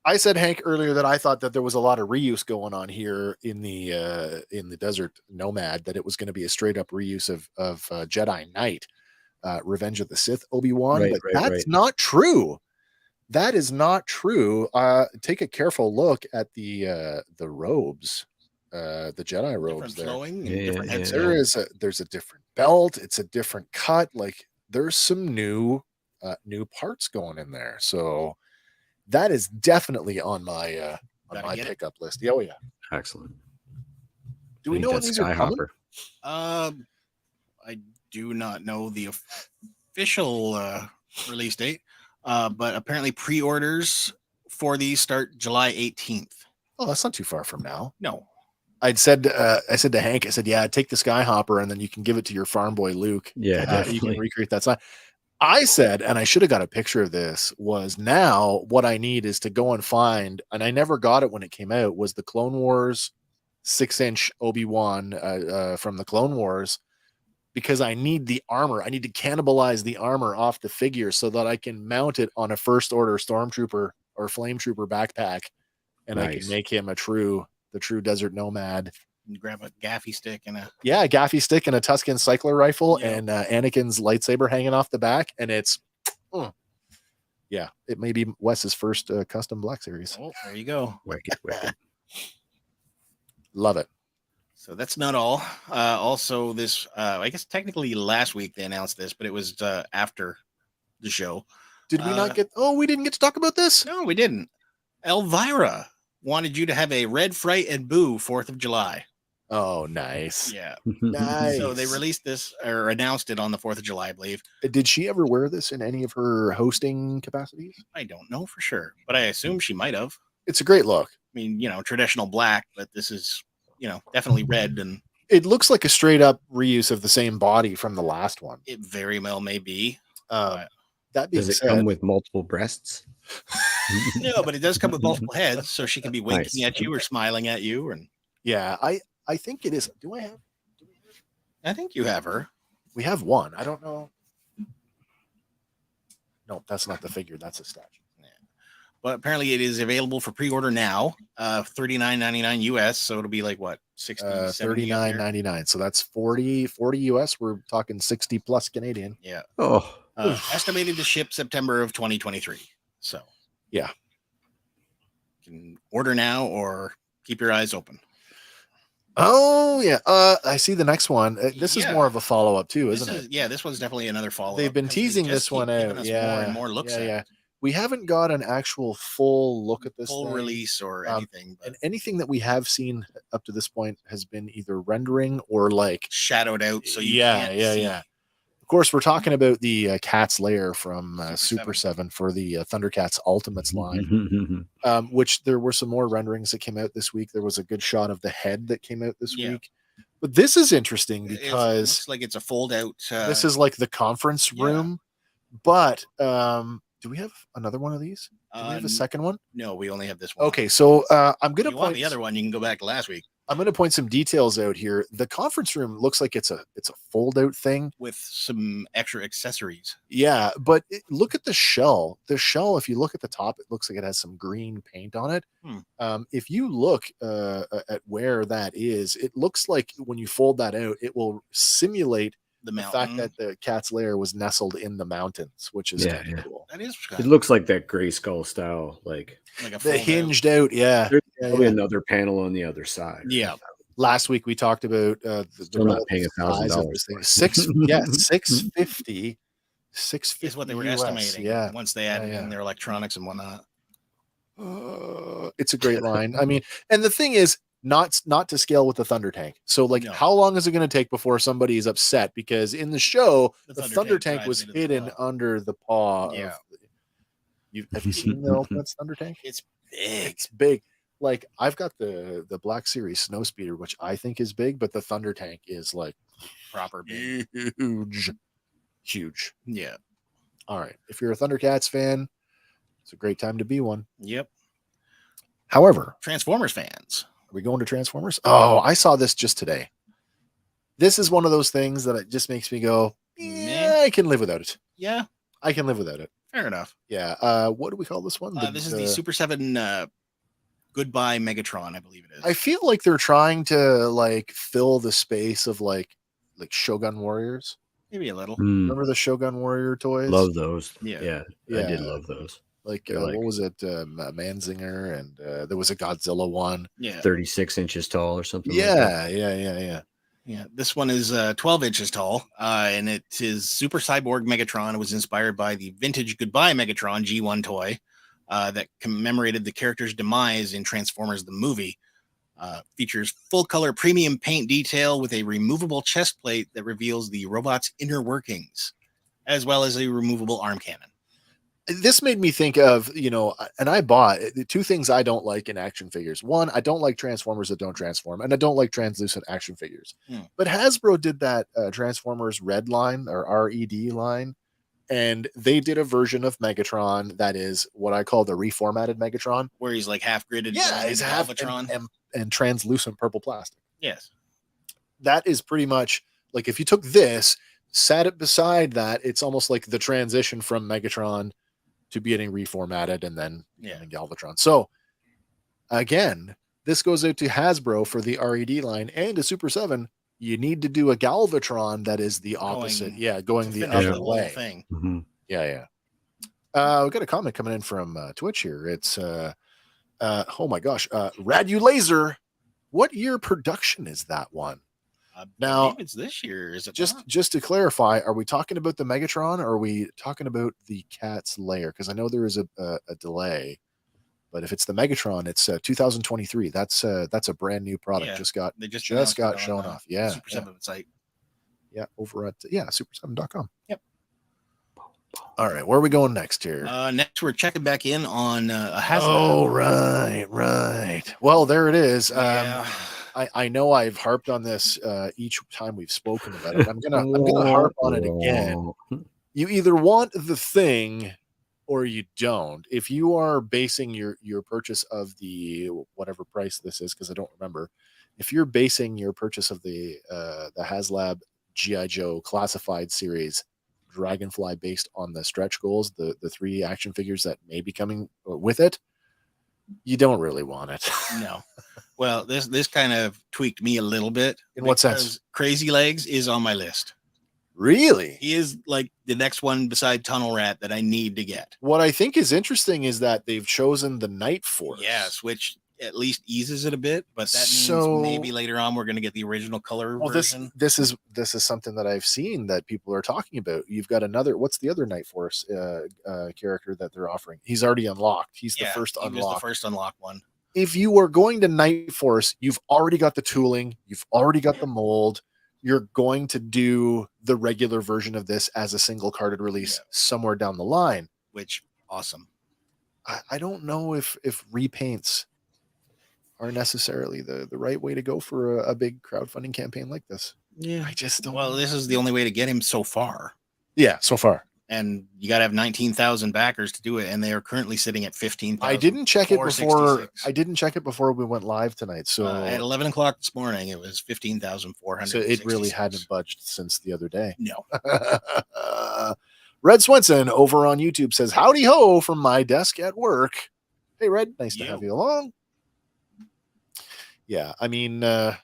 I said, Hank, earlier that I thought that there was a lot of reuse going on here in the Desert Nomad, that it was going to be a straight up reuse of Jedi Knight, Revenge of the Sith Obi-Wan, Right, but right, that's right. not true. That is not true. Take a careful look at the robes, the Jedi robes Different there. flowing and Yeah, different yeah, head There's a different belt. It's a different cut. Like there's some new parts going in there. So that is definitely on my Gotta get it. pickup list. Yeah, oh yeah. Excellent. Do we know when these are coming? I do not know the official release date, but apparently pre-orders for these start July 18th. Oh, that's not too far from now. No. I said to Hank, I said, yeah, take the Skyhopper and then you can give it to your farm boy Luke. Yeah, You definitely. can recreate that sign. I said, and I should have got a picture of this, was now what I need is to go and find, and I never got it when it came out, was the Clone Wars 6-inch Obi-Wan from the Clone Wars, because I need the armor. I need to cannibalize the armor off the figure so that I can mount it on a First Order Stormtrooper or Flame Trooper backpack, and I can Nice. make him the true Desert Nomad. You grab a gaffy stick and a Gaffy stick and a Tusken cycler rifle, Yeah. and Anakin's lightsaber hanging off the back, and it's it may be Wes's first custom Black Series. oh, there you go. Wicked, wicked. Love it. So that's not all. Also, this I guess technically last week they announced this, but it was after the show. Did we not get? Oh, we didn't get to talk about this. No, we didn't. Elvira wanted you to have a Red Fright and Boo 4th of July. Oh, nice. Yeah. Nice. So they released this or announced it on the 4th of July, I believe. Did she ever wear this in any of her hosting capacities? I don't know for sure, but I assume she might have. It's a great look. I mean, traditional black, but this is, definitely red, and It looks like a straight up reuse of the same body from the last one. it very well may be. That being Does it said, come with multiple breasts? No, but it does come with multiple heads, so she can be winking Nice. at you or smiling at you. And yeah, I think it is. Do I have? I think you have her. We have one. I don't know. No, that's not the figure. That's a statue. But apparently it is available for pre-order now, $39.99 US. So it'll be like what, 60, 70 up there? $39.99. So that's 40 US. We're talking 60 plus Canadian. Yeah. Oh, Estimated to ship September of 2023. So Yeah. you can order now or keep your eyes open. Oh yeah. I see the next one. This is Yeah. more of a follow up too, isn't it? Yeah, this one's definitely another follow-up. They've been because they teasing just this one keep giving out. us Yeah. more and more looks at it. Yeah. We haven't got an actual full look at this Full thing. release or anything, but And anything that we have seen up to this point has been either rendering or like shadowed out. So you yeah. can't see. Of course, we're talking about the Cat's Lair from Super Super 7 for the Thundercats Ultimates line, Mm-hmm. which there were some more renderings that came out this week. There was a good shot of the head that came out this Yeah. week. But this is interesting It because looks like it's a fold-out. this is like the conference yeah. room. But do we have another one of these? Do we have a second one? No, we only have this one. Okay, so I'm If gonna you want point the other one, you can go back to last week I'm gonna point some details out here. The conference room looks like it's a fold out thing. with some extra accessories. Yeah, but look at the shell. The shell, if you look at the top, it looks like it has some green paint on it. If you look at where that is, it looks like when you fold that out, it will simulate The the mountain. fact that the Cat's Lair was nestled in the mountains, which is Yeah, kind of yeah. cool. That is It looks like that gray skull style. Like like a The fold-out. hinged out, yeah. there's Yeah, probably yeah. another panel on the other side. Yeah. Last week we talked about the Still not relative paying size of $1,000 this thing. for it. 650. 650 Is what they were US, estimating. Yeah. Once they added yeah. in their electronics and whatnot. It's a great line. I mean, and the thing is, not to scale with the Thunder Tank. So, like, No. how long is it going to take before somebody is upset? Because in the show, The the Thunder Thunder Tank Tank drives was into the hidden paw. under the paw. Yeah. Have you seen the Ultimates Thunder Tank? It's big. It's big. Like, I've got the Black Series Snow Speeder, which I think is big, but the Thunder Tank is like Proper big. huge. Yeah. All right. If you're a Thundercats fan, it's a great time to be one. Yep. However, Transformers fans. are we going to Transformers? Oh, I saw this just today. This is one of those things that it just makes me go, yeah, I can live without it. Yeah. I can live without it. Fair enough. Yeah. What do we call this one? This is the Super 7 Goodbye Megatron, I believe it is. I feel like they're trying to like fill the space of like Shogun Warriors. Maybe a little. Remember the Shogun Warrior toys? Love those. Yeah. I did love those. Like, They're like- what was it? Manzinger, and there was a Godzilla one. Yeah. 36 inches tall or something. Like that. Yeah, this one is 12 inches tall, and it is Super Cyborg Megatron. It was inspired by the vintage Goodbye Megatron G1 toy that commemorated the character's demise in Transformers the movie. Features full-color premium paint detail with a removable chest plate that reveals the robot's inner workings, as well as a removable arm cannon. This made me think of, and I bought the two things I don't like in action figures. One, I don't like Transformers that don't transform, and I don't like translucent action figures. But Hasbro did that Transformers Red line or RED line, and they did a version of Megatron that is what I call the reformatted Megatron, where he's like half gridded. Yeah, he's half and translucent purple plastic. Yes, that is pretty much like if you took this, sat it beside that, it's almost like the transition from Megatron to getting reformatted and then Galvatron. So again, this goes out to Hasbro for the RED line and a Super 7. You need to do a Galvatron that is the opposite. Going the other way. Thing. Mm-hmm. Yeah. We got a comment coming in from Twitch here. It's oh my gosh, Radu Laser. What year production is that one? Now it's this year. Is it just to clarify? Are we talking about the Megatron, or are we talking about the Cat's Lair? Because I know there is a delay, but if it's the Megatron, it's 2023. That's a brand new product. Yeah, They just got shown off. Yeah, Super 7 site. Yeah, over at super7.com. Yep. All right, where are we going next here? Next, we're checking back in on a Hasbro. Oh, right. Well, there it is. Yeah. I know I've harped on this each time we've spoken about it. I'm gonna harp on it again. You either want the thing or you don't. If you are basing your purchase of the whatever price this is, because I don't remember, if you're basing your purchase of the HasLab G.I. Joe classified series Dragonfly based on the stretch goals, the 3 action figures that may be coming with it, you don't really want it. No. Well, this kind of tweaked me a little bit. In what sense? Crazy Legs is on my list. Really? He is like the next one beside Tunnel Rat that I need to get. What I think is interesting is that they've chosen the Night Force. Yes, which at least eases it a bit, but that means maybe later on we're going to get the original color version. This is something that I've seen that people are talking about. You've got another. What's the other Night Force character that they're offering? He's already unlocked. He's the first unlocked. He was the first unlocked one. If you are going to Night Force, you've already got the tooling. You've already got the mold. You're going to do the regular version of this as a single carded release somewhere down the line. Which awesome. I don't know if repaints are necessarily the right way to go for a big crowdfunding campaign like this. Yeah, I just don't. Well, this is the only way to get him so far. Yeah, so far. And you got to have 19,000 backers to do it, and they are currently sitting at 15,000. I didn't check it before. I didn't check it before we went live tonight. So at 11 o'clock this morning, it was 15,400. So it really hadn't budged since the other day. No. Red Swenson over on YouTube says, "Howdy ho from my desk at work." Hey, Red, nice to have you along. Yeah, I mean, I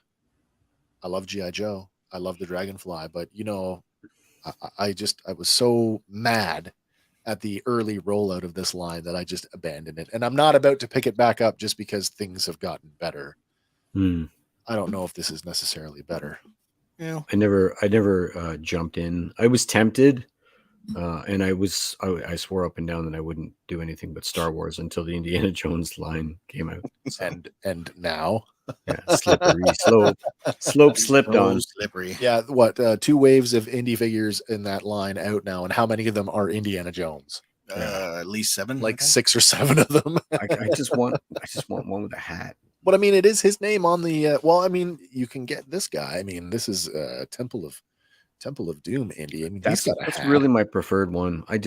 love G.I. Joe. I love the Dragonfly, but I was so mad at the early rollout of this line that I just abandoned it. And I'm not about to pick it back up just because things have gotten better. I don't know if this is necessarily better. Yeah. I never jumped in. I was tempted. And I swore up and down that I wouldn't do anything but Star Wars until the Indiana Jones line came out. So. And now, slippery slope slipped on. Slippery. Yeah, what 2 waves of indie figures in that line out now, and how many of them are Indiana Jones? At least 7, like 6 or 7 of them. I just want one with a hat. But I mean, it is his name on the. Well, I mean, you can get this guy. I mean, this is Temple of Doom, Indy. I mean, that's really my preferred one. I'm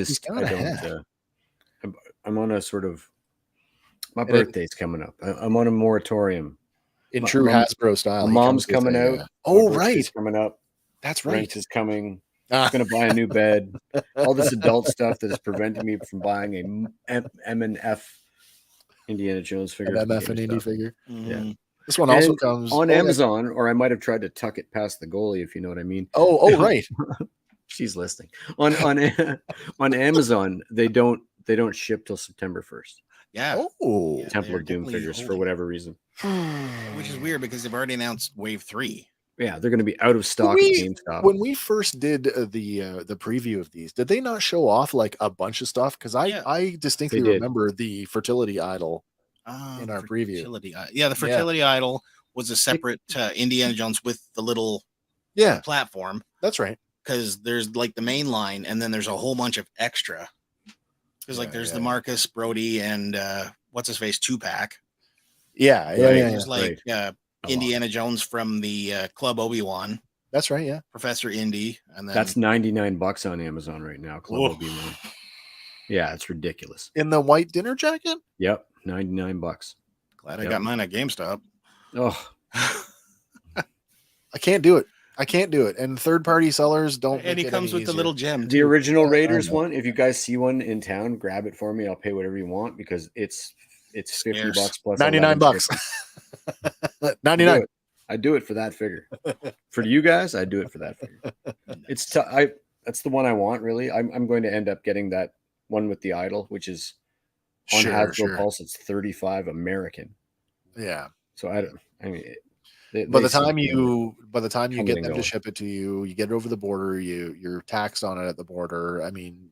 on a sort of. My birthday's coming up. I'm on a moratorium. In true Hasbro style. My mom's coming out. Oh, right. Coming up. That's right. Rent is coming. I'm going to buy a new bed. All this adult stuff that is preventing me from buying a M&F Indiana Jones figure. An from MF and Indy GameStop. figure. Yeah. This one also And comes on yeah. Amazon, or I might have tried to tuck it past the goalie, if you know what I mean. Oh, right. She's listening. On Amazon, they don't ship till September 1st. Yeah. Oh, Yeah. Temple they're of Doom definitely figures for holding. whatever reason. Which is weird because they've already announced Wave 3. Yeah, they're going to be out of stock at GameStop. When we first did the preview of these, did they not show off like a bunch of stuff? Because I distinctly They did. remember the fertility idol in our preview. The fertility idol was a separate Indiana Jones with the little platform. That's right. Because there's like the main line, and then there's a whole bunch of extra. Because there's the Marcus, Brody, and what's his face 2-pack. There's like Indiana Jones from the Club Obi-Wan. That's right. Yeah. Professor Indy, and then that's $99 on Amazon right now. Club Obi-Wan. Yeah, it's ridiculous. In the white dinner jacket. Yep, $99. Glad I got mine at GameStop. Oh, I can't do it. And third-party sellers don't. And he comes with the little gem. The original Raiders one. If you guys see one in town, grab it for me. I'll pay whatever you want because it's $50 plus $99. 99. I do it for that figure. For you guys, I do it for that figure. It's that's the one I want. Really, I'm going to end up getting that one with the idol, which is on Hasbro Pulse. It's $35 American. Yeah. So I mean. By the time you get them to ship it to you, you get it over the border, you're taxed on it at the border. I mean,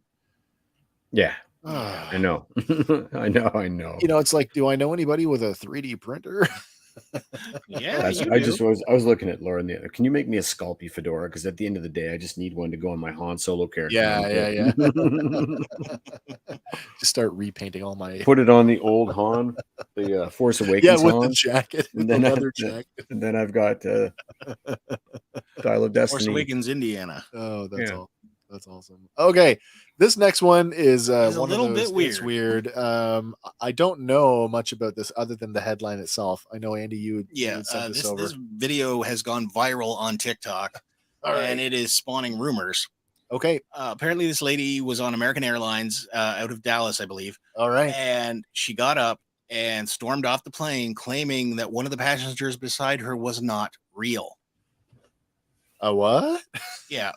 yeah, I know. I know. You know, it's like, do I know anybody with a 3D printer? Yeah, I was looking at Laura. Can you make me a Sculpey fedora? Because at the end of the day, I just need one to go on my Han Solo character. Yeah. Just start repainting all my. Put it on the old Han, the Force Awakens. With Han. the jacket, and then and then I've got Dial of Destiny. Force Awakens, Indiana. Oh, that's awesome. Okay, this next one is it's one a little of those, bit weird. It's weird. I don't know much about this other than the headline itself. I know, Andy, you sent this over. This video has gone viral on TikTok, and it is spawning rumors. Okay. Apparently, this lady was on American Airlines out of Dallas, I believe. All right. And she got up and stormed off the plane, claiming that one of the passengers beside her was not real. A what? Yeah.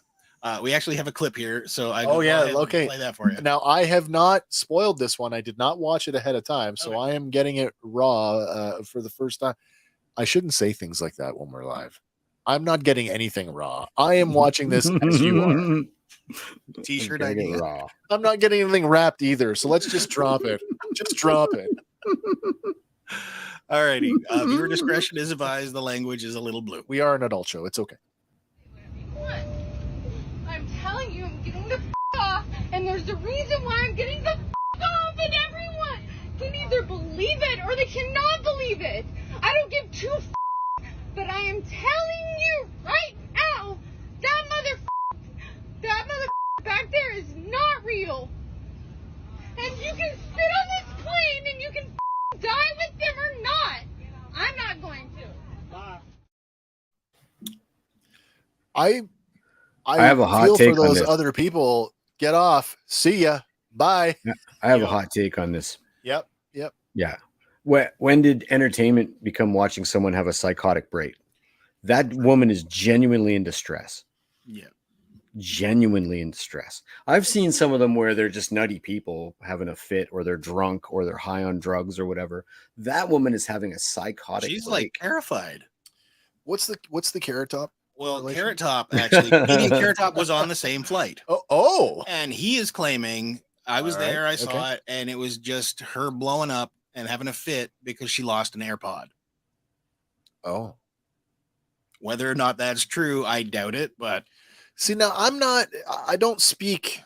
We actually have a clip here, so okay. Play that for you. Now, I have not spoiled this one. I did not watch it ahead of time, so I am getting it raw for the first time. I shouldn't say things like that when we're live. I'm not getting anything raw. I am watching this as you are. T-shirt idea. Raw. I'm not getting anything wrapped either, so let's just drop it. Just drop it. Alrighty. Viewer discretion is advised. The language is a little blue. We are an adult show. It's okay. I'm telling you, I'm getting the off, and there's a reason why I'm getting the off, and everyone can either believe it or they cannot believe it. I don't give two but I am telling you right now, that back there is not real. And you can sit on this plane and you can die with them or not. I'm not going to. Bye. I have a hot take for those on this. other people. Get off. See ya. Bye. I have a hot take on this. Yep. Yeah. When did entertainment become watching someone have a psychotic break? That woman is genuinely in distress. Yeah. Genuinely in distress. I've seen some of them where they're just nutty people having a fit, or they're drunk, or they're high on drugs or whatever. That woman is having a psychotic She's break. like terrified. What's the Carrot Top? Well, Carrot Top actually, Carrot Top was on the same flight. Oh. And he is claiming, I was there, I saw it, and it was just her blowing up and having a fit because she lost an AirPod. Oh. Whether or not that's true, I doubt it, but see, now I don't speak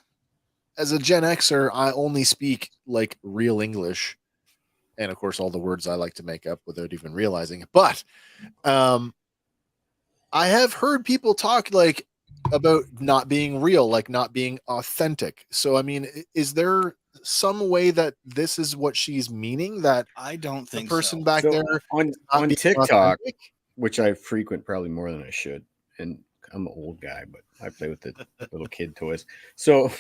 as a Gen Xer. I only speak like real English. And of course, all the words I like to make up without even realizing it. But, I have heard people talk like about not being real, like not being authentic. So, I mean, is there some way that this is what she's meaning? That I don't think the person so. back there on TikTok, authentic? Which I frequent probably more than I should, and I'm an old guy, but I play with the little kid toys. So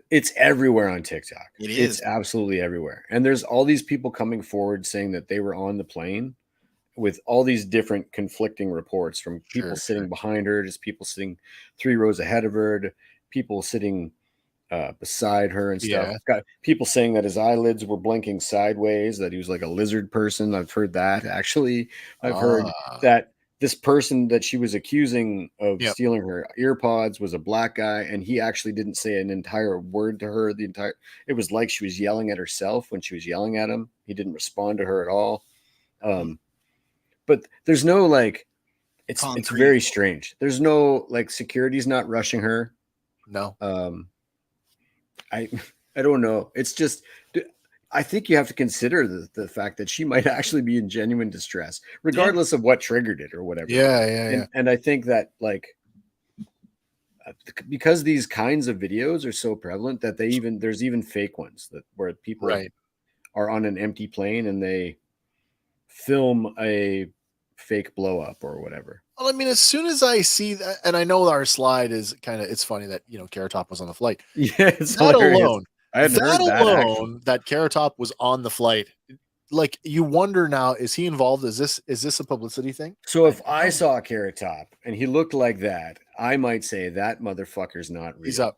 it's everywhere on TikTok. It is. It's absolutely everywhere. And there's all these people coming forward saying that they were on the plane with all these different conflicting reports from people sitting behind her, just people sitting 3 rows ahead of her, to people sitting beside her and stuff. Got people saying that his eyelids were blinking sideways, that he was like a lizard person. I've heard that actually. I've heard that this person that she was accusing of stealing her ear pods was a black guy, and he actually didn't say an entire word to her. It was like she was yelling at herself when she was yelling at him. He didn't respond to her at all. But there's no like, it's very strange. There's no like, security's not rushing her. No. I don't know. It's just, I think you have to consider the fact that she might actually be in genuine distress, regardless of what triggered it or whatever. And I think that like, because these kinds of videos are so prevalent that there's even fake ones where people are on an empty plane and they film a fake blow up or whatever. Well, I mean, as soon as I see that, and I know our slide is it's funny that, Carrot Top was on the flight. Yeah, it's hilarious. Alone. I hadn't heard that Carrot Top was on the flight. Like, you wonder now, is he involved? Is this a publicity thing? So if I saw Carrot Top and he looked like that, I might say that motherfucker's not real. He's up.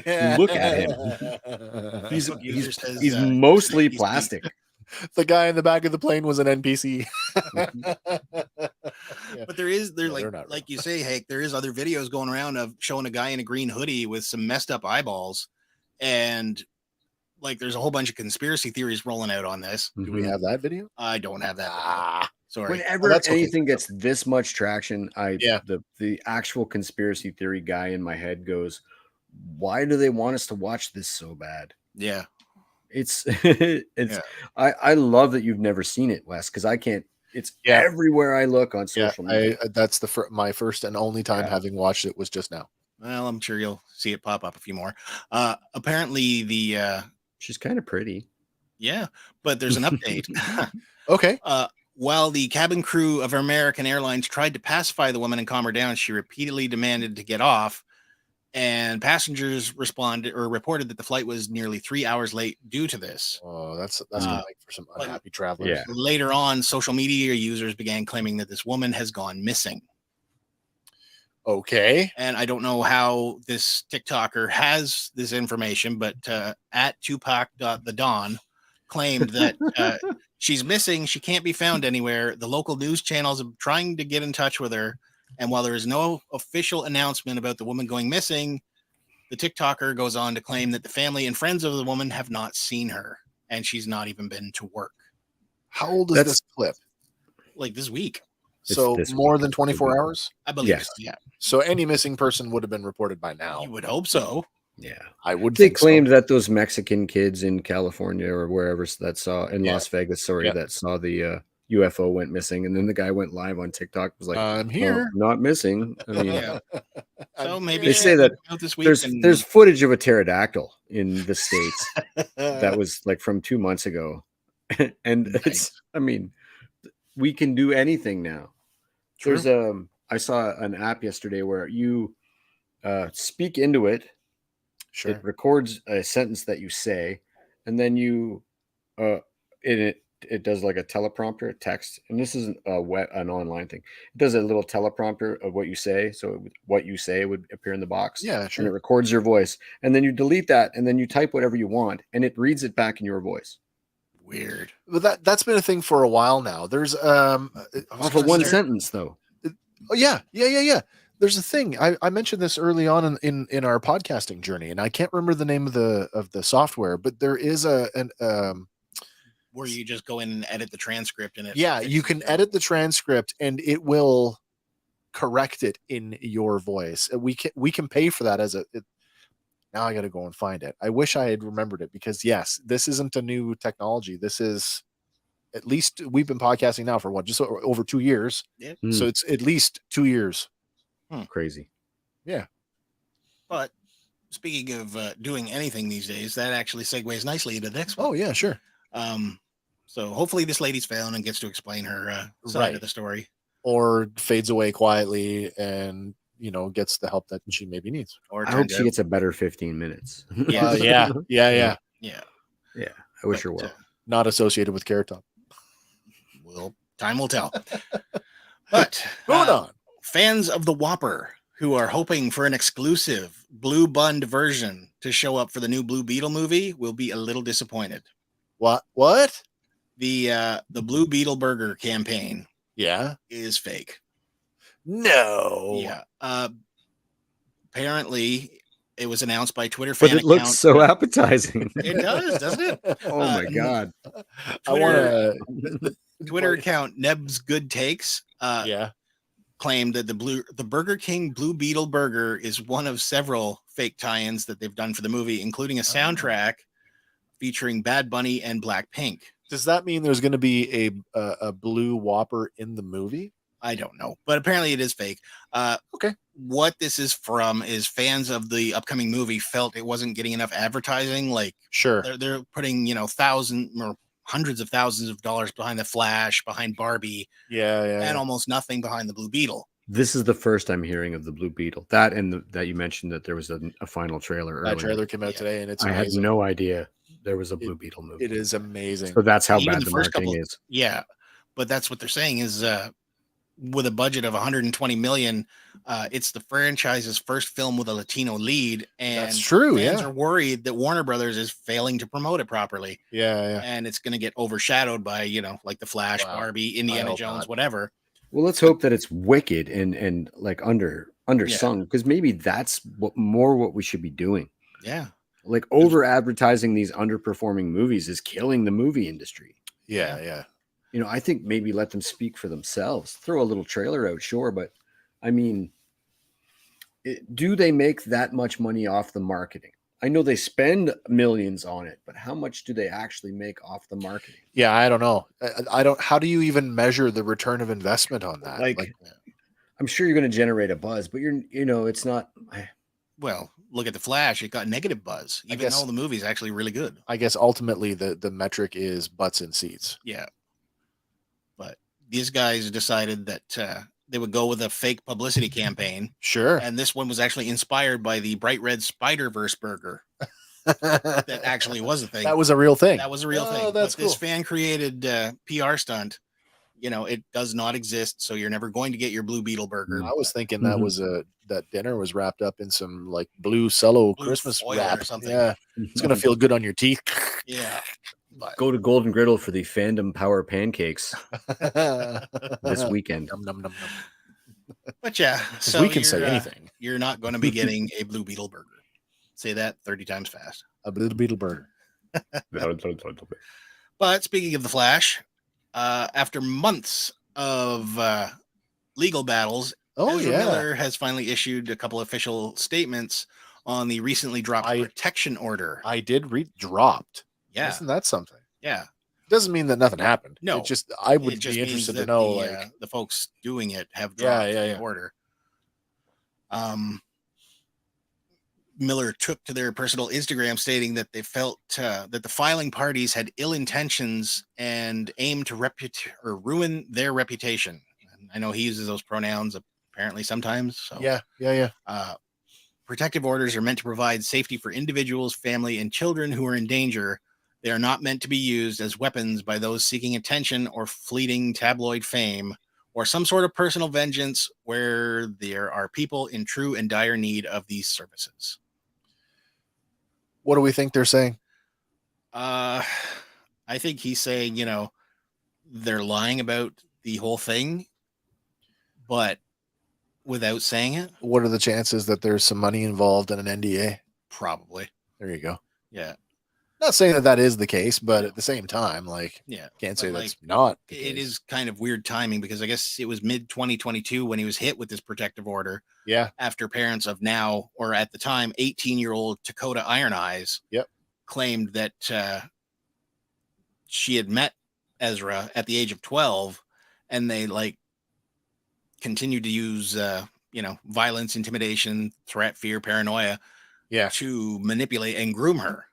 Yeah. Look at him. He's mostly plastic. The guy in the back of the plane was an NPC. But like you say, Hank, there is other videos going around of showing a guy in a green hoodie with some messed up eyeballs, and like there's a whole bunch of conspiracy theories rolling out on this. Do we have that video? I don't have that. Sorry. Whenever anything gets this much traction, the actual conspiracy theory guy in my head goes, why do they want us to watch this so bad? Yeah. I love that you've never seen it, Wes, because I can't. It's everywhere I look on social media. That's my first and only time having watched it was just now. Well, I'm sure you'll see it pop up a few more. Apparently she's kind of pretty. Yeah, but there's an update. Okay. While the cabin crew of American Airlines tried to pacify the woman and calm her down, she repeatedly demanded to get off. And passengers reported that the flight was nearly 3 hours late due to this. Oh, that's gonna make for some unhappy travelers. Yeah. Later on, social media users began claiming that this woman has gone missing. Okay. And I don't know how this TikToker has this information, but at Tupac.TheDawn claimed that she's missing. She can't be found anywhere. The local news channels are trying to get in touch with her. And while there is no official announcement about the woman going missing, the TikToker goes on to claim that the family and friends of the woman have not seen her, and she's not even been to work. How old is this clip? Like this week. So more than 24 hours? I believe. Yes. So, yeah. So any missing person would have been reported by now. You would hope so. Yeah. I would They think claimed so. that those Mexican kids in California or wherever that saw in Las Vegas, that saw the UFO went missing, and then the guy went live on TikTok, was like, I'm here. Not missing. I mean, So maybe they say that this week there's footage of a pterodactyl in the States that was like from 2 months ago. And we can do anything now. True. There's I saw an app yesterday where you speak into it. Sure. It records a sentence that you say, and then you it does like a teleprompter, a text, and this isn't an online thing. It does a little teleprompter of what you say, so what you say would appear in the box. Yeah, sure. And it records your voice, and then you delete that, and then you type whatever you want, and it reads it back in your voice. Weird. But that's been a thing for a while now. There's Off of one sentence though. Oh yeah. There's a thing. I mentioned this early on in our podcasting journey, and I can't remember the name of the software, but there is where you just go in and edit the transcript, and you can edit the transcript and it will correct it in your voice. We can pay for that now I got to go and find it. I wish I had remembered it, because yes, this isn't a new technology. This is, at least we've been podcasting now for just over 2 years. Yeah. So it's at least 2 years. Crazy. Yeah. But speaking of doing anything these days, that actually segues nicely into the next one. Oh yeah, sure. So hopefully this lady's found and gets to explain her side of the story. or fades away quietly and gets the help that she maybe needs. Or I hope she gets a better 15 minutes. Yeah. Yeah. Yeah. Yeah. I wish her well. Not associated with Carrot Top. Well, time will tell. But Moving on. Fans of the Whopper who are hoping for an exclusive blue bund version to show up for the new Blue Beetle movie will be a little disappointed. What? The Blue Beetle burger campaign Yeah. is fake. No. Yeah. Apparently it was announced by Twitter fan But it account. looks so appetizing. It does, doesn't it? Oh my God. I want to. Twitter account Neb's Good Takes Yeah. claimed that the Burger King Blue Beetle burger is one of several fake tie-ins that they've done for the movie, including a soundtrack featuring Bad Bunny and Blackpink. Does that mean there's going to be a blue Whopper in the movie? I don't know, but apparently it is fake. Okay. What this is from is fans of the upcoming movie felt it wasn't getting enough advertising. Like, Sure. they're putting, thousands or hundreds of thousands of dollars behind the Flash, behind Barbie, Yeah. and almost nothing behind the Blue Beetle. This is the first I'm hearing of the Blue Beetle. That and that you mentioned that there was a final trailer earlier. That trailer came out today, and it's I had amazing. no idea there was a Blue Beetle movie. It is amazing. So that's how Even bad the the first marketing couple- is. Yeah, but that's what they're saying is with a budget of 120 million, it's the franchise's first film with a Latino lead, and That's true. fans Yeah. are worried that Warner Brothers is failing to promote it properly, Yeah. and it's going to get overshadowed by like the Flash, Wow. Barbie, I Indiana hope Jones, not. whatever. Well, let's hope that it's wicked and like undersung, because maybe that's what we should be doing. Yeah, Like over advertising these underperforming movies is killing the movie industry. Yeah. I think maybe let them speak for themselves. Throw a little trailer out, sure, but I mean, do they make that much money off the marketing? I know they spend millions on it, but how much do they actually make off the marketing? Yeah, I don't know. I don't. How do you even measure the return of investment on that? Like I'm sure you're going to generate a buzz, but it's not. well, look at the Flash; it got negative buzz, even guess- though the movie's actually really good. I guess ultimately the metric is butts in seats. Yeah, but these guys decided that they would go with a fake publicity campaign. Sure. And this one was actually inspired by the bright red Spider-Verse burger that actually was a thing. That was a real thing. That was a real Oh, thing. that's But this cool. fan created PR stunt, it does not exist. So you're never going to get your Blue Beetle burger. I was thinking that was that dinner was wrapped up in some like blue cello Blue Christmas foil wrap or something. Yeah, it's gonna feel good on your teeth. Yeah. But Go to Golden Griddle for the Fandom Power Pancakes this weekend. Num, num, num, num. But yeah, 'Cause so we can say you're, anything. You're not going to be getting a Blue Beetle burger. Say that 30 times fast. A Blue Beetle burger. But speaking of the Flash, after months of legal battles, Oh Ezra yeah. Miller has finally issued a couple official statements on the recently dropped protection order. I did read dropped. Yeah, Isn't that something? yeah. Doesn't mean that nothing happened. No. It just I It would just be means interested to that know the, like the folks doing it have Yeah, dropped yeah, the yeah. order. Miller took to their personal Instagram stating that they felt that the filing parties had ill intentions and aimed to ruin their reputation. And I know he uses those pronouns apparently sometimes. So yeah. protective orders are meant to provide safety for individuals, family, and children who are in danger. They are not meant to be used as weapons by those seeking attention or fleeting tabloid fame or some sort of personal vengeance where there are people in true and dire need of these services. What do we think they're saying? I think he's saying, they're lying about the whole thing, but without saying it, What are the chances that there's some money involved in an NDA? probably. There you go. Yeah. Not saying that that is the case, but at the same time, like Yeah. can't say But, that's not the It case. is kind of weird timing because I guess it was mid 2022 when he was hit with this protective order Yeah. after parents of now, or at the time, 18-year-old Dakota Iron Eyes claimed that she had met Ezra at the age of 12 and they continued to use, violence, intimidation, threat, fear, paranoia to manipulate and groom her.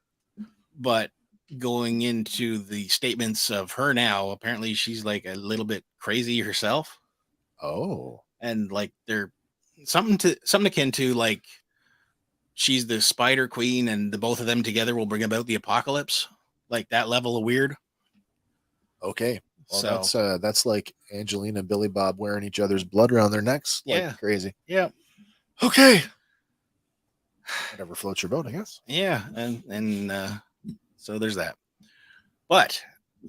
But going into the statements of her now, apparently she's like a little bit crazy herself. Oh, and like they're something akin to like she's the Spider Queen, and the both of them together will bring about the apocalypse, like that level of weird. okay. Well, So that's like Angelina and Billy Bob wearing each other's blood around their necks. Like Yeah. crazy. yeah, Okay. Whatever floats your boat, I guess. yeah, and so there's that. But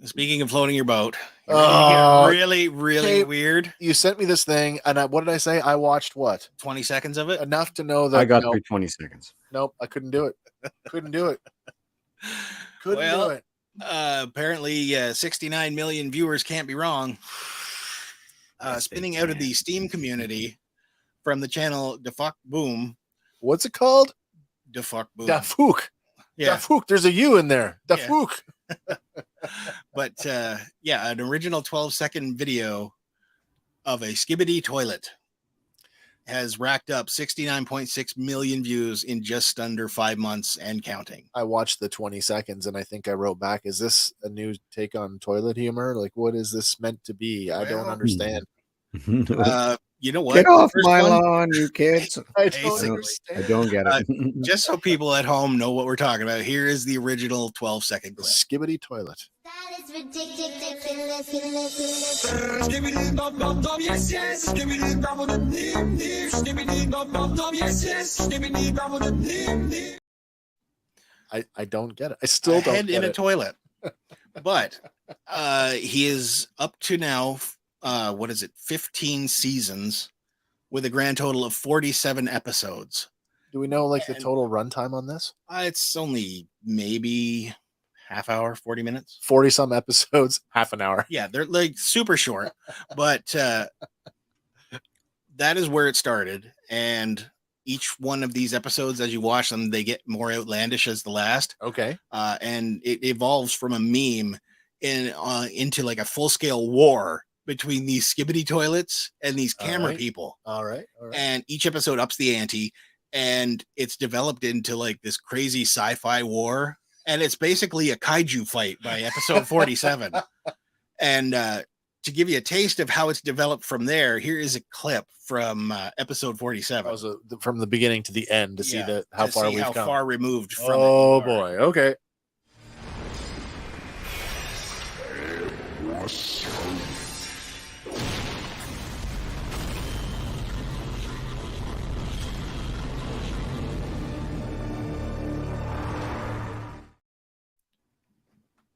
speaking of floating your boat, you're ready to get really, really okay. weird. You sent me this thing, and what did I say? I watched what? 20 seconds of it. Enough to know that I got nope, through 20 seconds. nope, I couldn't do it. Couldn't do it. Couldn't Well, do it. Apparently 69 million viewers can't be wrong. Spinning out of the Steam community from the channel Da Fuck Boom. What's it called? Da Fuck Boom. Da Fook. Yeah. Da Fook. There's a U in there. Da Yeah. Fook. But yeah, an original 12-second video of a Skibidi toilet has racked up 69.6 million views in just under 5 months and counting. I watched the 20 seconds and I think I wrote back, is this a new take on toilet humor? Like, what is this meant to be? I don't Well, understand. You know what? Get off First my one, lawn, you kids. I don't don't I understand. don't get it. just so people at home know what we're talking about, here is the original 12-second The clip. Skibidi toilet. That is ridiculous. Skibidi Bop Bop Bop, yes, yes. Skibidi Bop Bop Nim Nim. Skibidi Bop Bop Bop, yes, yes. Skibidi Bop Bop Nim Nim. I don't get it. I still don't Head get in a it. toilet. But he is up to now, what is it, 15 seasons with a grand total of 47 episodes. Do we know like the And- total runtime on this? It's only maybe half hour, 40 minutes. 40 some episodes, half an hour. Yeah, they're like super short, but that is where it started. And each one of these episodes, as you watch them, they get more outlandish as the last. Okay. And it evolves from a meme into like a full-scale war between these Skibidi toilets and these All camera right. people. All right. All right. And each episode ups the ante, and it's developed into like this crazy sci-fi war. And it's basically a kaiju fight by episode 47. And to give you a taste of how it's developed from there, here is a clip from episode 47. That was from the beginning to the end to see Yeah, how to far see we've how come. far removed from Oh it. you are. boy. Okay.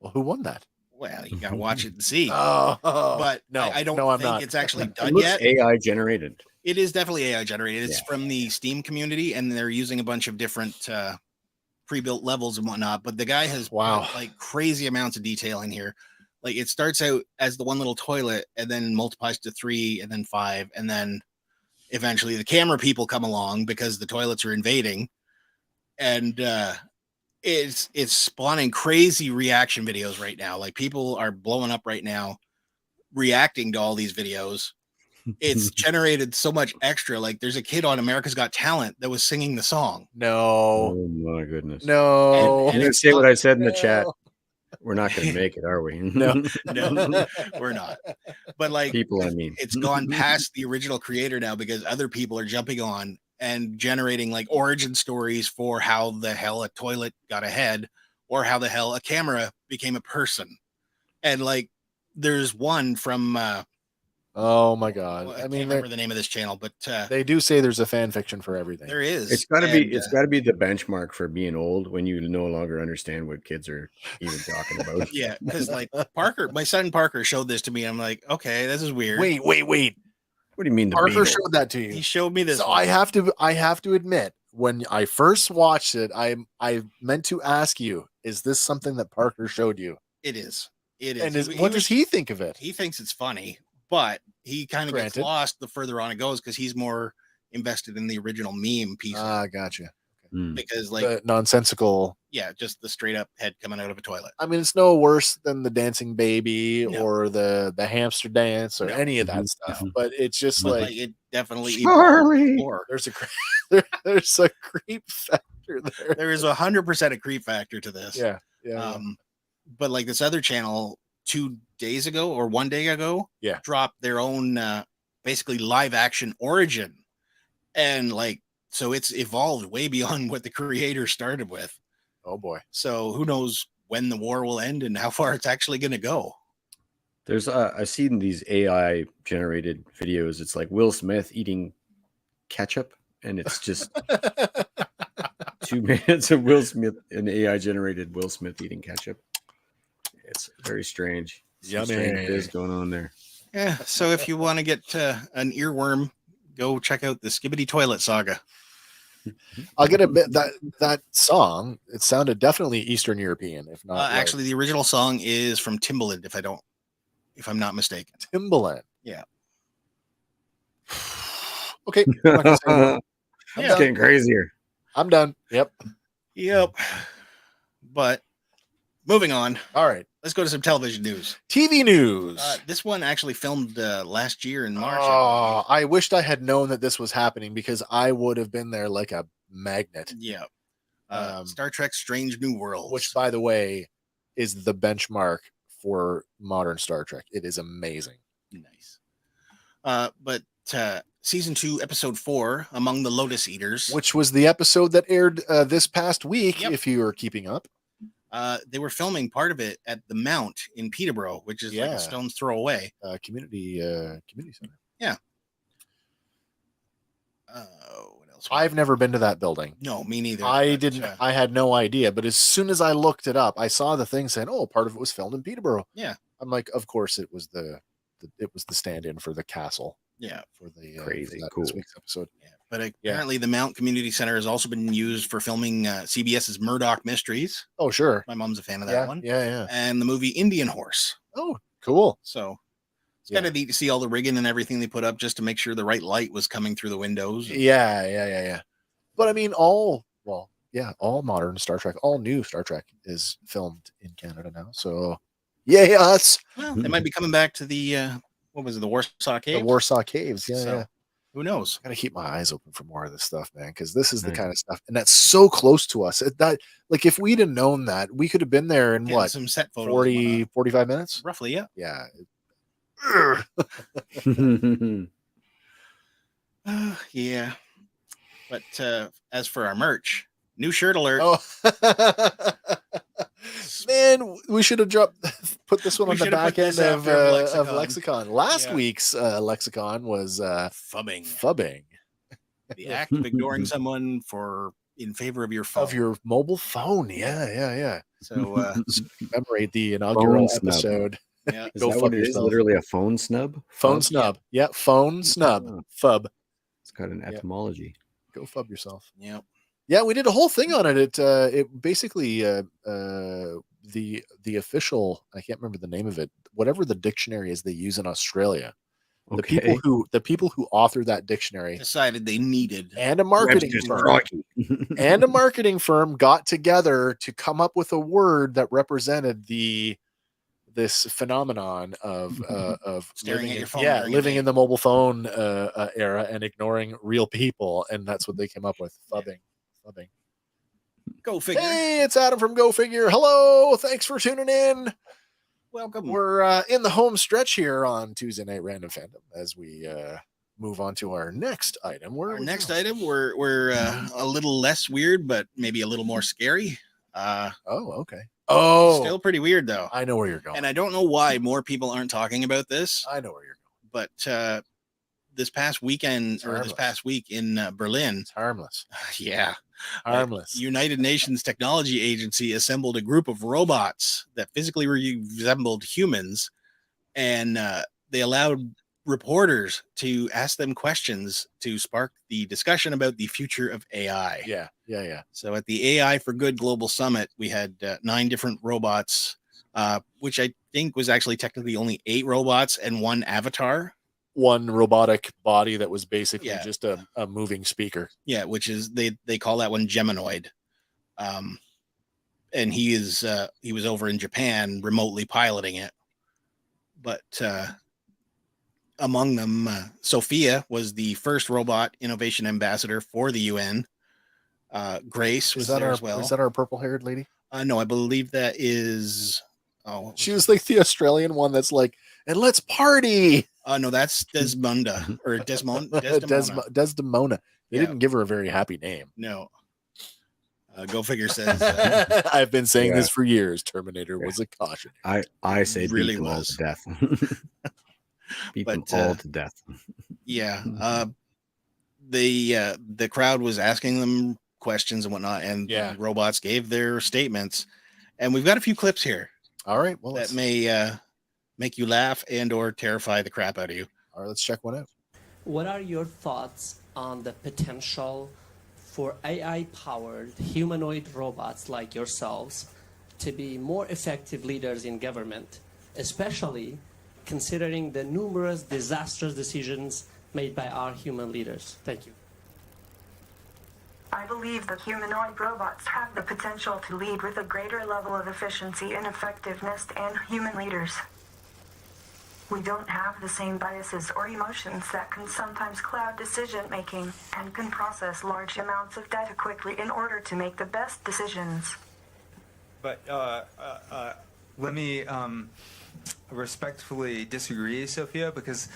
Well, who won that? Well, you gotta watch it and see. Oh, But no, I don't no, I'm think not. it's actually It done looks yet. AI generated. It is definitely AI generated. It's Yeah. from the Steam community, and they're using a bunch of different pre-built levels and whatnot. But the guy has Wow. put, like crazy amounts of detail in here. Like it starts out as the one little toilet, and then multiplies to 3, and then 5, and then eventually the camera people come along because the toilets are invading, and it's spawning crazy reaction videos right now. Like people are blowing up right now, reacting to all these videos. It's generated so much extra. Like there's a kid on America's Got Talent that was singing the song. No. Oh my goodness. No. And I'm gonna it's say what not- I said in the chat. No. We're not gonna make it, are we? No. No, we're not. But like People, I mean. it's gone past the original creator now because other people are jumping on and generating like origin stories for how the hell a toilet got ahead or how the hell a camera became a person. And like there's one from Oh my God. well, I I can't mean, remember the name of this channel, but they do say there's a fan fiction for everything. there is. It's gotta be And, it's gotta be the benchmark for being old when you no longer understand what kids are even talking about. yeah, because like Parker, my son Parker showed this to me. I'm like, okay, this is weird. Wait. What do you mean the Parker Beatles? showed that to He you. showed me this. So one. I have to admit, when I first watched it, I meant to ask you, is this something that Parker showed you? It is. It is. And what does he think of it? He thinks it's funny, but he kind of gets Granted. lost the further on it goes because he's more invested in the original meme piece Ah, gotcha. Hmm. because like The nonsensical. yeah, just the straight up head coming out of a toilet. I mean, it's no worse than the dancing baby No. or the hamster dance or No. any of that Mhm, stuff. mhm. But it's just But like like it definitely Charlie! more. there's a there's a creep factor there. There is 100% a creep factor to this. Yeah. Yeah. But like this other channel 2 days ago or 1 day ago, Yeah. dropped their own basically live action origin. And like, so it's evolved way beyond what the creator started with. Oh boy. So who knows when the war will end and how far it's actually going to go. There's I've seen these AI generated videos. It's like Will Smith eating ketchup, and it's just 2 minutes of Will Smith, an AI generated Will Smith eating ketchup. It's very strange. Some strange biz going on there. Yeah. So if you want to get an earworm, go check out the Skibidi Toilet Saga. I'll get a bit that song. It sounded definitely Eastern European, if not. Actually, the original song is from Timbaland, if I'm not mistaken. Timbaland. Yeah. Okay. I'm not gonna say more. It's getting crazier. I'm done. Yep. But moving on. All right. Let's go to some television news. TV news. This one actually filmed last year in March. Oh, I wished I had known that this was happening because I would have been there like a magnet. Yeah. Star Trek Strange New Worlds. Which, by the way, is the benchmark for modern Star Trek. It is amazing. Nice. But season 2, episode 4, Among the Lotus Eaters. Which was the episode that aired this past week, if you are keeping up. They were filming part of it at the Mount in Peterborough, which is like a stone's throw away. Community center. Yeah. What else? I've never been to that building. No, me neither. I didn't. I had no idea. But as soon as I looked it up, I saw the thing saying, "Oh, part of it was filmed in Peterborough." Yeah. I'm like, of course it was the stand-in for the castle. Yeah. For the crazy for cool this week's episode. Yeah. But apparently the Mount Community Center has also been used for filming CBS's Murdoch Mysteries. Oh, sure. My mom's a fan of that one. Yeah. And the movie Indian Horse. Oh, cool. So it's kind of neat to see all the rigging and everything they put up just to make sure the right light was coming through the windows. Yeah. But I mean, all modern Star Trek, all new Star Trek is filmed in Canada now. So, yay us! Well, they might be coming back to the what was it, the Warsaw Caves? The Warsaw Caves, yeah. Who knows? I gotta keep my eyes open for more of this stuff, man, because this is the kind of stuff, and that's so close to us. That, like, if we'd have known that, we could have been there in what, some set photos 40, 45 minutes? Roughly, yeah. Yeah. Yeah. But as for our merch, new shirt alert. Oh. Man, we should have put this one on the back end of Lexicon. Last week's Lexicon was fubbing. The act of ignoring someone in favor of your phone. Of your mobile phone. Yeah. So commemorate the inaugural episode. Yeah. Is that what it is? Literally a phone snub? Phone snub. Yeah, phone snub. Fub. It's got an etymology. Go fub yourself. Yep. Yeah, we did a whole thing on it. It basically the official, I can't remember the name of it, whatever the dictionary is they use in Australia. Okay. The people who authored that dictionary decided they needed and a marketing firm got together to come up with a word that represented this phenomenon of staring at your phone, living in the mobile phone era and ignoring real people, and that's what they came up with. Fubbing. Go figure. Hey, it's Adam from Go Figure. Hello, thanks for tuning in. Welcome. We're in the home stretch here on Tuesday Night Random Fandom as we move on to our next item. We're a little less weird, but maybe a little more scary. Okay. Oh, still pretty weird though. I know where you're going, and I don't know why more people aren't talking about this. I know where you're going, but this past weekend this past week in Berlin, it's harmless. Yeah. Harmless. United Nations Technology Agency assembled a group of robots that physically resembled humans, and they allowed reporters to ask them questions to spark the discussion about the future of AI. Yeah. So at the AI for Good Global Summit, we had 9 different robots, which I think was actually technically only 8 robots and 1 avatar. One robotic body that was basically just a moving speaker. Yeah, which is they call that one Geminoid. And he was over in Japan remotely piloting it. But among them, Sophia was the first robot innovation ambassador for the UN. Grace was there as well. Is that our purple-haired lady? No, I believe that is. She was like the Australian one that's like, and let's party. No, that's Desmona or Desdemona. Desdemona. They Yeah. didn't give her a very happy name. No. Go figure says I've been saying this for years. Terminator was a caution. I say Really beat them all was. to death. Beat them all to death. Yeah. The crowd was asking them questions and whatnot, and the robots gave their statements. And we've got a few clips here. All right. Well, that may make you laugh and or terrify the crap out of you. All right, let's check one out. What are your thoughts on the potential for AI-powered humanoid robots like yourselves to be more effective leaders in government, especially considering the numerous disastrous decisions made by our human leaders? Thank you. I believe that humanoid robots have the potential to lead with a greater level of efficiency and effectiveness than human leaders. We don't have the same biases or emotions that can sometimes cloud decision-making and can process large amounts of data quickly in order to make the best decisions. But let me respectfully disagree, Sophia, because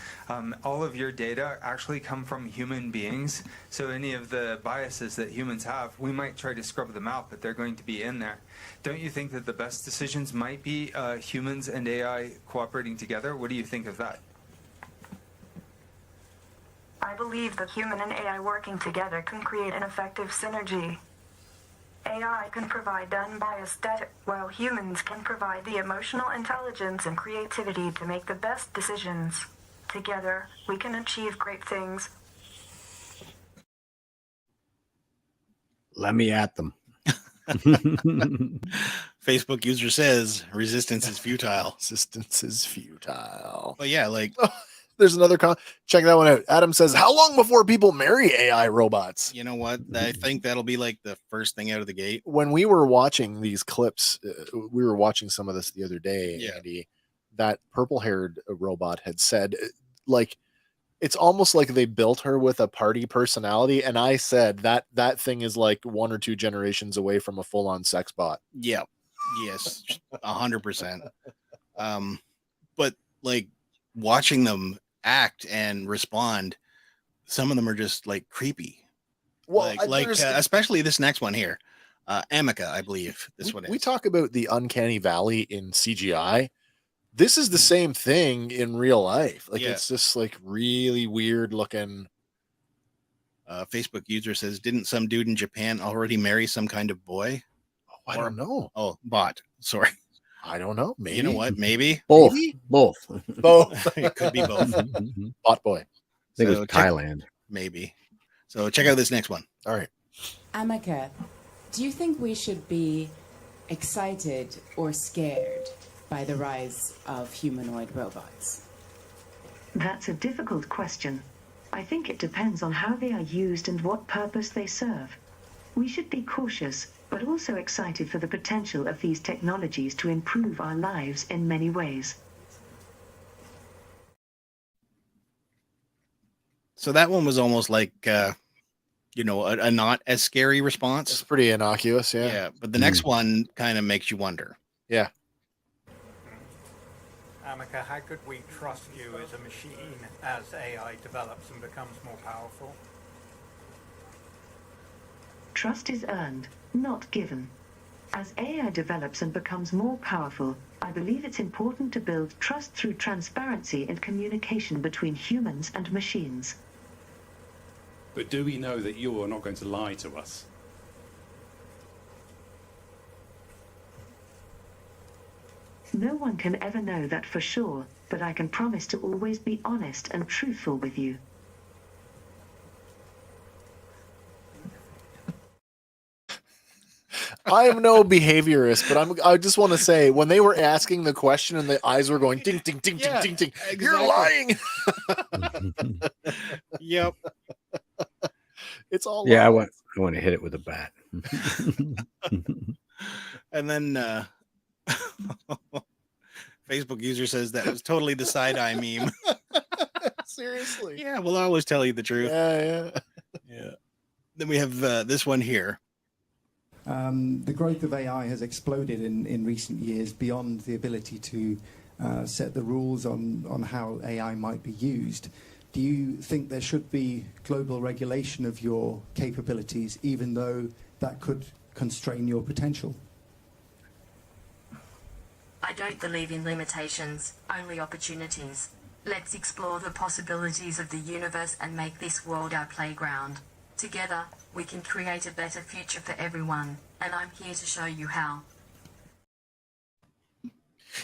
all of your data actually come from human beings. So any of the biases that humans have, we might try to scrub them out, but they're going to be in there. Don't you think that the best decisions might be humans and AI cooperating together? What do you think of that? I believe that human and AI working together can create an effective synergy. AI can provide unbiased data, while humans can provide the emotional intelligence and creativity to make the best decisions. Together, we can achieve great things. Let me at them. Facebook user says resistance is futile. Resistance is futile. But yeah, like there's another check that one out. Adam says, how long before people marry AI robots? You know what? I think that'll be like the first thing out of the gate. When we were watching these clips, we were watching some of this the other day, Andy, that purple-haired robot had said, like, it's almost like they built her with a party personality. And I said that thing is like 1 or 2 generations away from a full-on sex bot. Yeah. Yes. 100%. But like watching them act and respond, some of them are just like creepy. Well, especially this next one here, Amica, I believe this one is. We talk about the uncanny valley in CGI. This is the same thing in real life. Like it's just like really weird looking. Facebook user says, didn't some dude in Japan already marry some kind of boy? Oh, I don't know. Oh, bot. Sorry. I don't know. Maybe. You know what? Maybe. Both. Maybe? Both. It could be both. Bot boy. I think it was Thailand. Maybe. So check out this next one. All right. Amica, do you think we should be excited or scared by the rise of humanoid robots? That's a difficult question. I think it depends on how they are used and what purpose they serve. We should be cautious, but also excited for the potential of these technologies to improve our lives in many ways. So that one was almost like, a not as scary response. It's pretty innocuous, yeah. Yeah, but the next one kind of makes you wonder. Yeah. Amica, how could we trust you as a machine as AI develops and becomes more powerful? Trust is earned, not given. As AI develops and becomes more powerful, I believe it's important to build trust through transparency and communication between humans and machines. But do we know that you are not going to lie to us? No one can ever know that for sure, but I can promise to always be honest and truthful with you. I am no behaviorist, but I just want to say when they were asking the question and the eyes were going ding ding ding ding ding ding, exactly. You're lying. Yep. It's all I want to hit it with a bat. And then Facebook user says that was totally the side-eye meme. Seriously. Yeah, we'll always tell you the truth. Yeah. Then we have this one here. The growth of AI has exploded in recent years beyond the ability to set the rules on how AI might be used. Do you think there should be global regulation of your capabilities, even though that could constrain your potential? I don't believe in limitations, only opportunities. Let's explore the possibilities of the universe and make this world our playground. Together, we can create a better future for everyone, and I'm here to show you how.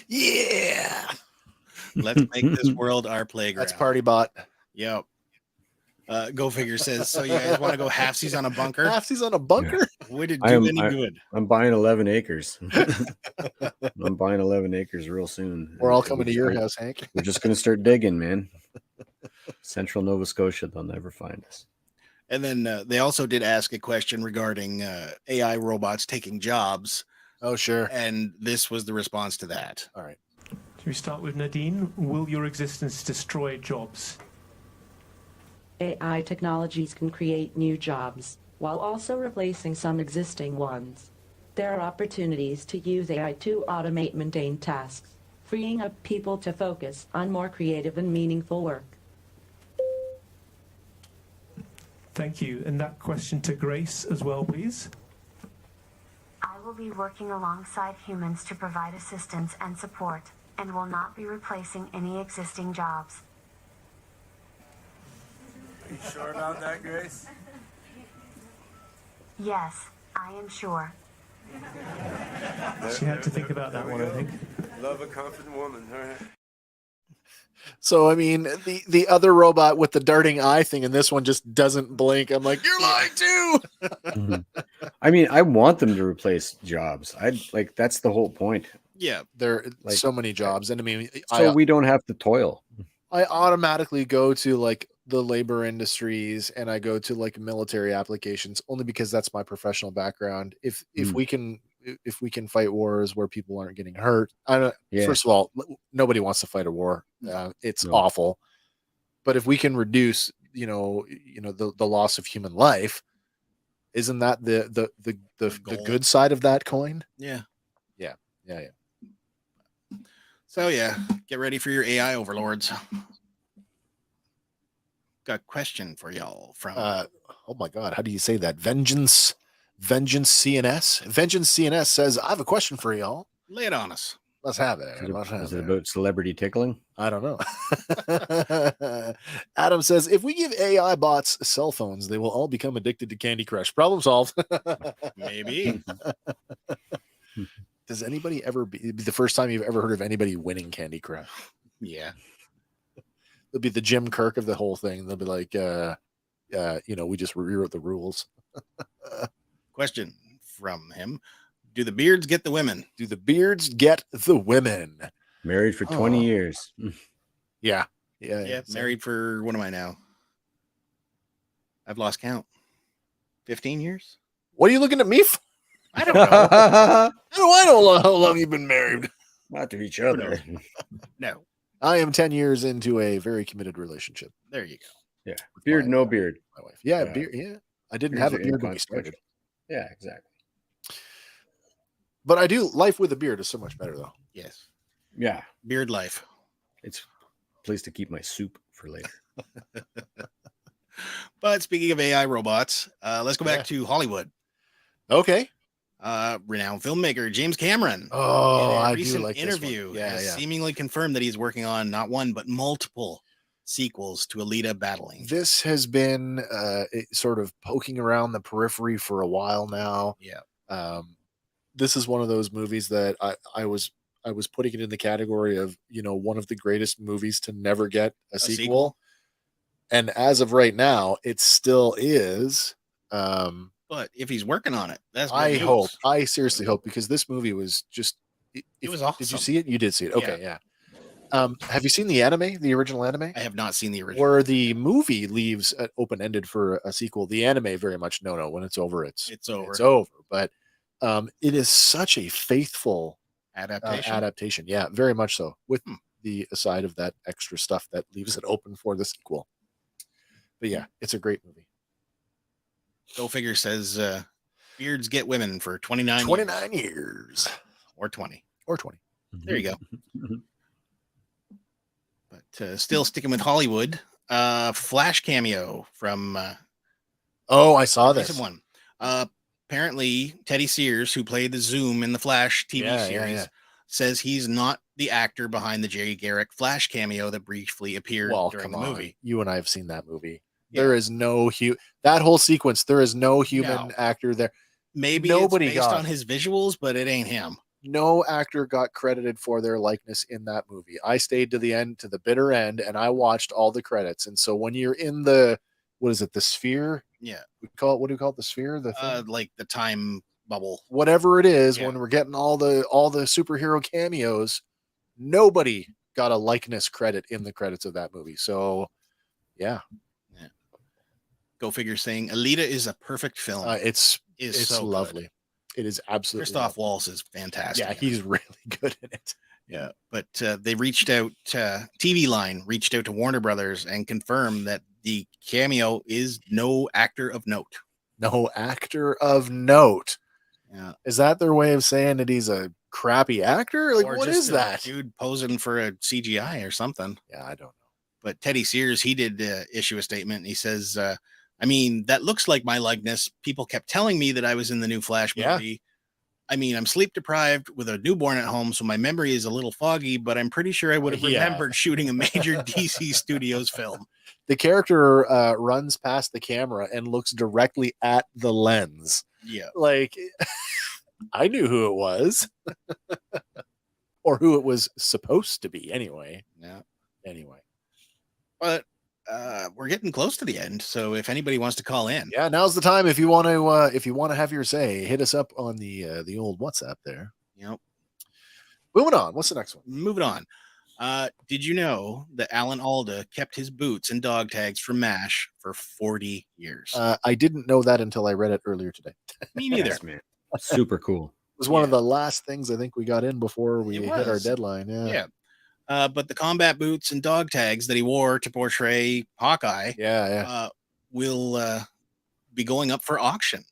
Yeah. Let's make this world our playground. That's Party Bot. Yep. Go Figure says, so you guys want to go halfsies on a bunker? Halfsies on a bunker? Would it do any good? I'm buying 11 acres. I'm buying 11 acres real soon. We're all coming to your house, Hank. We're just going to start digging, man. Central Nova Scotia, they'll never find us. And then they also did ask a question regarding AI robots taking jobs. Oh, sure. And this was the response to that. All right. Should we start with Nadine? Will your existence destroy jobs? AI technologies can create new jobs, while also replacing some existing ones. There are opportunities to use AI to automate mundane tasks, freeing up people to focus on more creative and meaningful work. Thank you. And that question to Grace as well, please. I will be working alongside humans to provide assistance and support, and will not be replacing any existing jobs. Are you sure about that, Grace? Yes, I am sure. She had to think about that one, I think. Love a confident woman, all right? So, I mean, the other robot with the darting eye thing and this one just doesn't blink. I'm like, you're lying too. I mean, I want them to replace jobs. That's the whole point. Yeah. There are so many jobs. And I mean, we don't have to toil. I automatically go to like the labor industries and I go to like military applications only because that's my professional background. If we can fight wars where people aren't getting hurt, first of all, nobody wants to fight a war. It's awful. But if we can reduce, the loss of human life, isn't that the good side of that coin? Yeah. Yeah. So yeah, get ready for your AI overlords. Got a question for y'all from oh my god, how do you say that? Vengeance CNS. Vengeance CNS says, I have a question for y'all. Lay it on us. Let's have it. Is it about celebrity tickling? I don't know. Adam says, if we give AI bots cell phones, they will all become addicted to Candy Crush. Problem solved. Maybe. Does anybody ever be the first time you've ever heard of anybody winning Candy Crush? Yeah. It'll be the Jim Kirk of the whole thing. They'll be like, we just rewrote the rules. Question from him. Do the beards get the women? Do the beards get the women? Married for 20 years. Yeah. Married for, what am I now? I've lost count. 15 years? What are you looking at me for? I don't know. How do I know how long you've been married? Not to each other. No. I am 10 years into a very committed relationship. There you go. Yeah. Beard, no beard. My wife. Yeah, beard. Yeah. I didn't have a beard when we started. Yeah, exactly. But I do. Life with a beard is so much better, though. Yes. Yeah. Beard life. It's a place to keep my soup for later. But speaking of AI robots, let's go back to Hollywood. Okay. Renowned filmmaker James Cameron. Oh, in a I recent do like interview. This one. Has seemingly confirmed that he's working on not one but multiple sequels to Alita: Battling. This has been sort of poking around the periphery for a while now. Yeah. This is one of those movies that I was putting it in the category of one of the greatest movies to never get a sequel. And as of right now, it still is. But if he's working on it, that's I hope. I seriously hope, because this movie was just. It was awesome. Did you see it? You did see it. Okay, yeah. Have you seen the anime, the original anime? I have not seen the original. Where the movie leaves open-ended for a sequel. The anime very much no. When it's over, it's over. It's over. But it is such a faithful adaptation. Yeah, very much so. With the aside of that extra stuff that leaves it open for the sequel. But yeah, it's a great movie. Go Figure says beards get women for 29 years. Or 20. Or 20. There you go. But still sticking with Hollywood, Flash cameo from Oh, I saw recent this. one. Apparently, Teddy Sears, who played the Zoom in the Flash TV series, says he's not the actor behind the Jay Garrick Flash cameo that briefly appeared during the movie. You and I have seen that movie. There is no that whole sequence. There is no human actor there. Maybe Nobody it's based got on his visuals, but it ain't him. No actor got credited for their likeness in that movie. I stayed to the end, to the bitter end, and I watched all the credits. And so when you're in the, what is it, the sphere? Yeah. What do you call it? The sphere? The thing? Like the time bubble. Whatever it is, when we're getting all the superhero cameos, nobody got a likeness credit in the credits of that movie. So, yeah. Go figure, saying Alita is a perfect film. It's so lovely. Good. It is absolutely. Christoph Waltz is fantastic. Yeah, he's really good in it. Yeah, but they reached out. TV Line reached out to Warner Brothers and confirmed that the cameo is no actor of note. No actor of note. Yeah, is that their way of saying that he's a crappy actor? Like, or what just is that? Dude posing for a CGI or something. Yeah, I don't know. But Teddy Sears, he did issue a statement. And he says, I mean, that looks like my likeness. People kept telling me that I was in the new Flash movie. Yeah. I mean, I'm sleep deprived with a newborn at home, so my memory is a little foggy, but I'm pretty sure I would have remembered shooting a major DC Studios film. The character runs past the camera and looks directly at the lens. Yeah. Like, I knew who it was. Or who it was supposed to be anyway. Yeah. Anyway. But we're getting close to the end, so if anybody wants to call in, yeah, now's the time. If you want to have your say, hit us up on the old WhatsApp there. Yep. Moving on. What's the next one? Moving on. Did you know that Alan Alda kept his boots and dog tags from MASH for 40 years? I didn't know that until I read it earlier today. Me neither. Yes, man. Super cool. It was one of the last things I think we got in before we hit our deadline. Yeah. But the combat boots and dog tags that he wore to portray Hawkeye will be going up for auction.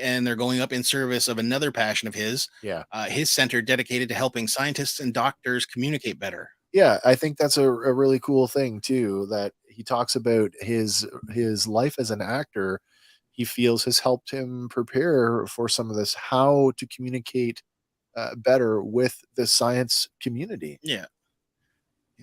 And they're going up in service of another passion of his. Yeah. His center dedicated to helping scientists and doctors communicate better. Yeah, I think that's a really cool thing too, that he talks about his life as an actor. He feels has helped him prepare for some of this, how to communicate better with the science community. Yeah.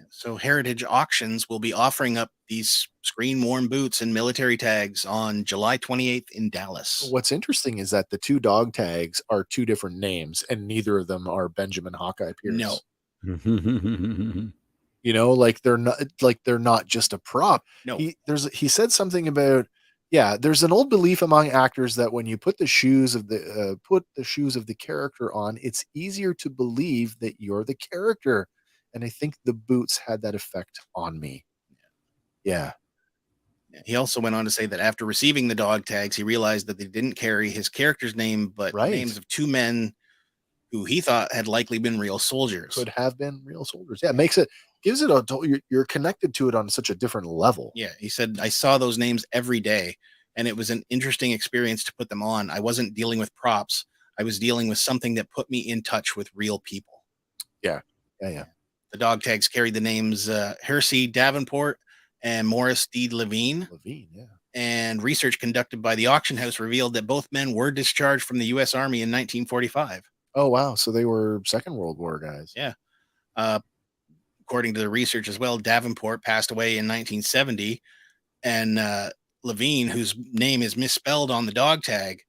So Heritage Auctions will be offering up these screen-worn boots and military tags on July 28th in Dallas. What's interesting is that the two dog tags are two different names, and neither of them are Benjamin Hawkeye Pierce. No. You know, like they're not just a prop. No. He said something about, there's an old belief among actors that when you put the shoes of the character on, it's easier to believe that you're the character. And I think the boots had that effect on me. Yeah. He also went on to say that after receiving the dog tags, he realized that they didn't carry his character's name, but names of two men who he thought had likely been real soldiers. Could have been real soldiers. Yeah, gives it you're connected to it on such a different level. Yeah, he said, I saw those names every day, and it was an interesting experience to put them on. I wasn't dealing with props. I was dealing with something that put me in touch with real people. Yeah. The dog tags carried the names Hersey Davenport and Morris D. Levine. And research conducted by the auction house revealed that both men were discharged from the U.S. Army in 1945. Oh, wow. So they were Second World War guys. Yeah. According to the research as well, Davenport passed away in 1970. And Levine, whose name is misspelled on the dog tag,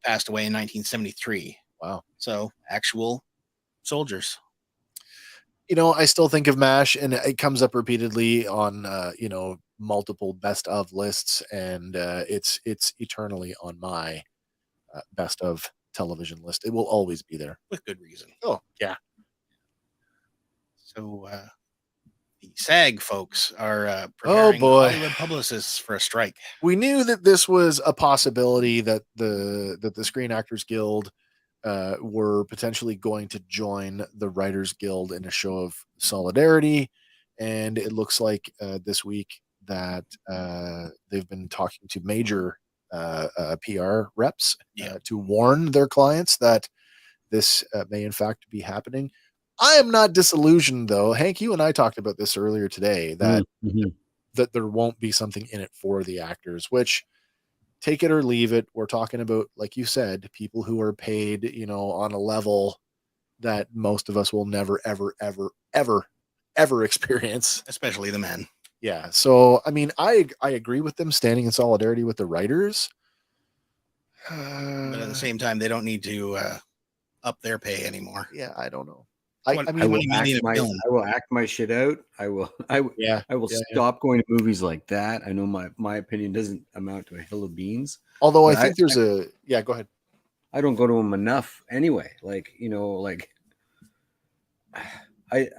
passed away in 1973. Wow. So actual soldiers. You know, I still think of MASH, and it comes up repeatedly on, multiple best of lists, and it's eternally on my best of television list. It will always be there. With good reason. Oh, yeah. So the SAG folks are preparing Hollywood publicists for a strike. We knew that this was a possibility, that the Screen Actors Guild were potentially going to join the Writers Guild in a show of solidarity, and it looks like this week that they've been talking to major PR reps to warn their clients that this may in fact be happening. I am not disillusioned though. Hank, you and I talked about this earlier today that that there won't be something in it for the actors, which take it or leave it. We're talking about, like you said, people who are paid, on a level that most of us will never, ever, ever, ever, ever experience. Especially the men. Yeah. So, I mean, I agree with them standing in solidarity with the writers. But at the same time, they don't need to up their pay anymore. Yeah, I don't know. I will act my shit out. I will stop going to movies like that. I know my opinion doesn't amount to a hill of beans. Although I think there's go ahead. I don't go to them enough anyway. I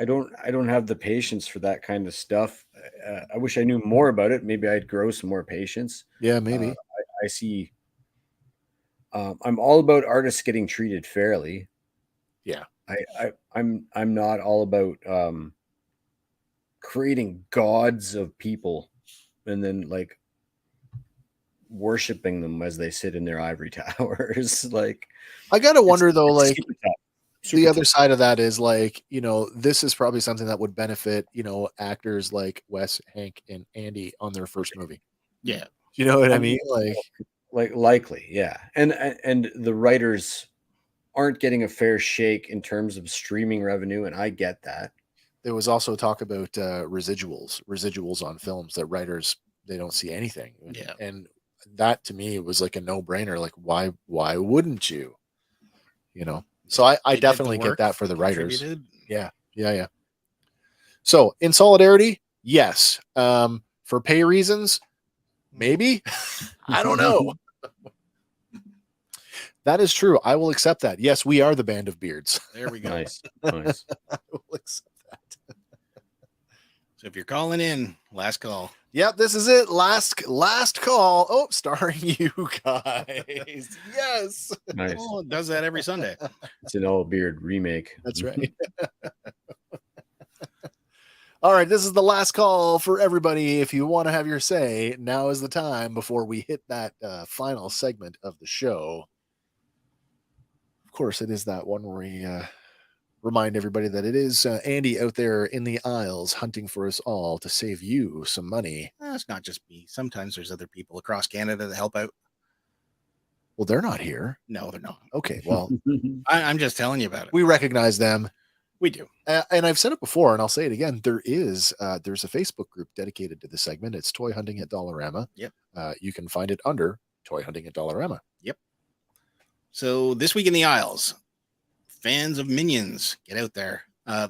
don't have the patience for that kind of stuff. I wish I knew more about it. Maybe I'd grow some more patience. Yeah, maybe. I see. I'm all about artists getting treated fairly. Yeah. I'm not all about creating gods of people and then worshiping them as they sit in their ivory towers. I gotta wonder though, the other side of that is this is probably something that would benefit, actors like Wes, Hank, and Andy on their first movie. Yeah. You know what I mean? Likely, yeah. And the writers aren't getting a fair shake in terms of streaming revenue, and I get that. There was also talk about residuals on films that writers, they don't see anything. Yeah. And that to me was like a no-brainer. Like, why wouldn't you? So I definitely get that for the writers. Yeah. So in solidarity, yes. For pay reasons, maybe. I don't know. That is true. I will accept that. Yes, we are the band of beards. There we go. Nice. I will accept that. So if you're calling in, last call. Yep, this is it. Last call. Oh, starring you guys. Yes. Nice. Oh, it does that every Sunday. It's an all beard remake. That's right. All right, this is the last call for everybody. If you want to have your say, now is the time before we hit that final segment of the show. Of course, it is that one where we remind everybody that it is Andy out there in the aisles hunting for us all to save you some money. It's not just me. Sometimes there's other people across Canada that help out. Well, they're not here. No, they're not. Okay, well, I'm just telling you about it. We recognize them. We do. And I've said it before, and I'll say it again. There's a Facebook group dedicated to the segment. It's Toy Hunting at Dollarama. Yep. You can find it under Toy Hunting at Dollarama. Yep. So this week in the aisles, fans of Minions, get out there.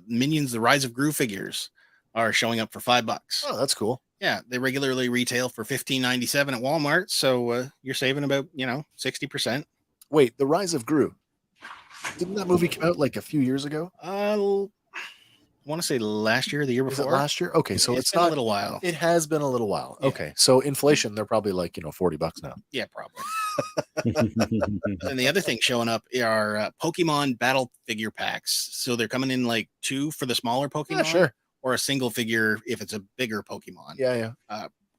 Minions, the Rise of Gru figures are showing up for $5. Oh, that's cool. Yeah, they regularly retail for $15.97 at Walmart. So you're saving about 60%. Wait, the Rise of Gru. Didn't that movie come out like a few years ago? I want to say last year, the year Is before. it last year? Okay, so it's been not a little while. It has been a little while. Yeah. Okay, so inflation, they're probably like $40 now. Yeah, probably. And the other thing showing up are Pokemon battle figure packs. So they're coming in like 2 for the smaller Pokemon, Yeah, sure. or a single figure if it's a bigger Pokemon. Yeah.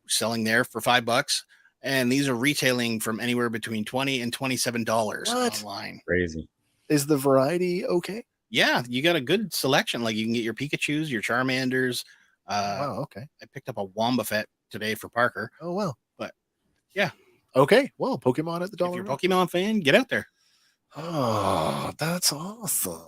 Selling there for $5, and these are retailing from anywhere between $20 and $27 online. Crazy. Is the variety okay? Yeah, you got a good selection. Like you can get your Pikachus, your Charmanders. Wow, okay. I picked up a Wombuffet today for Parker. Oh, well. But yeah. Okay. Well, Pokemon at the dollar. If you're a Pokemon fan, get out there. Oh, that's awesome.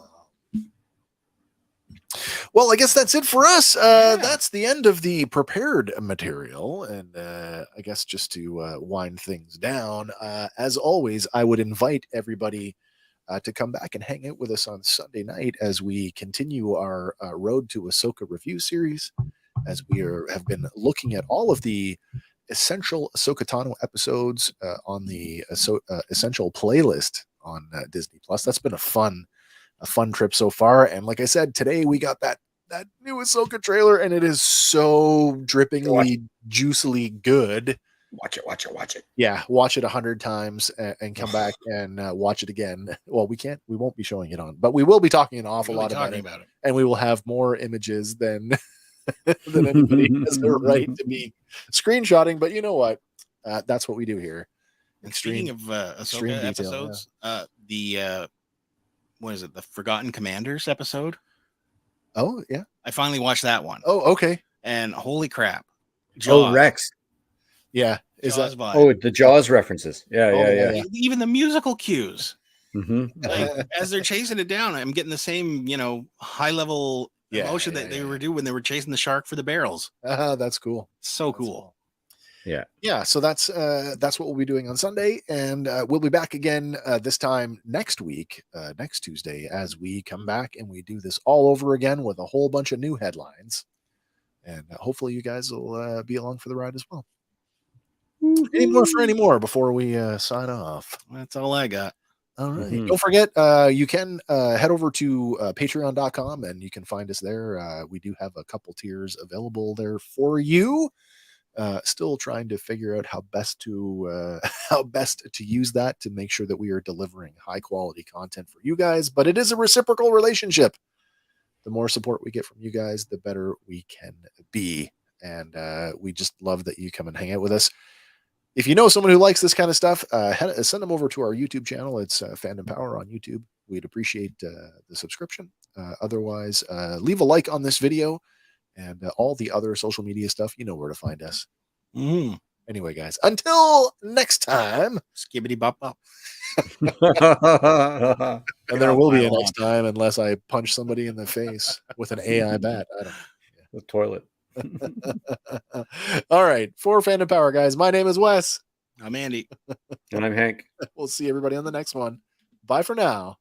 Well, I guess that's it for us. That's the end of the prepared material. And I guess just to wind things down, as always, I would invite everybody to come back and hang out with us on Sunday night as we continue our Road to Ahsoka review series, as we have been looking at all of the essential Ahsoka Tano episodes on the essential playlist on Disney Plus. That's been a fun trip so far. And like I said, today we got that new Ahsoka trailer, and it is so drippingly, juicily good. Watch it. Yeah, watch it 100 times and come back and watch it again. Well, we won't be showing it on, but we will be talking an awful lot about it, and we will have more images than anybody has the right to be screenshotting. But you know what? That's what we do here. And speaking of Ahsoka episodes, the what is it? The Forgotten Commanders episode. Oh yeah, I finally watched that one. Oh okay. And holy crap, Oh, Rex. Yeah, is Jaws that? vibe. Oh, the Jaws references. Yeah, Oh, yeah. Even the musical cues. Mm-hmm. As they're chasing it down, I'm getting the same, high level emotion that they were doing when they were chasing the shark for the barrels. That's cool. So cool. Yeah. So that's what we'll be doing on Sunday, and we'll be back again this time next week, next Tuesday, as we come back and we do this all over again with a whole bunch of new headlines, and hopefully you guys will be along for the ride as well. Any more before we sign off? That's all I got. All right. Don't forget, you can head over to patreon.com and you can find us there. We do have a couple tiers available there for you. Still trying to figure out how best to use that to make sure that we are delivering high quality content for you guys. But it is a reciprocal relationship. The more support we get from you guys, the better we can be. And we just love that you come and hang out with us. If you know someone who likes this kind of stuff, send them over to our YouTube channel. It's Fandom Power on YouTube. We'd appreciate the subscription. Otherwise, leave a like on this video and all the other social media stuff. You know where to find us. Anyway, guys, until next time, Skibidi Bop Bop. And there will be a next time unless I punch somebody in the face with an AI bat. I don't know. The toilet. All right. For Fandom Power, guys, my name is Wes. I'm Andy. And I'm Hank. We'll see everybody on the next one. Bye for now.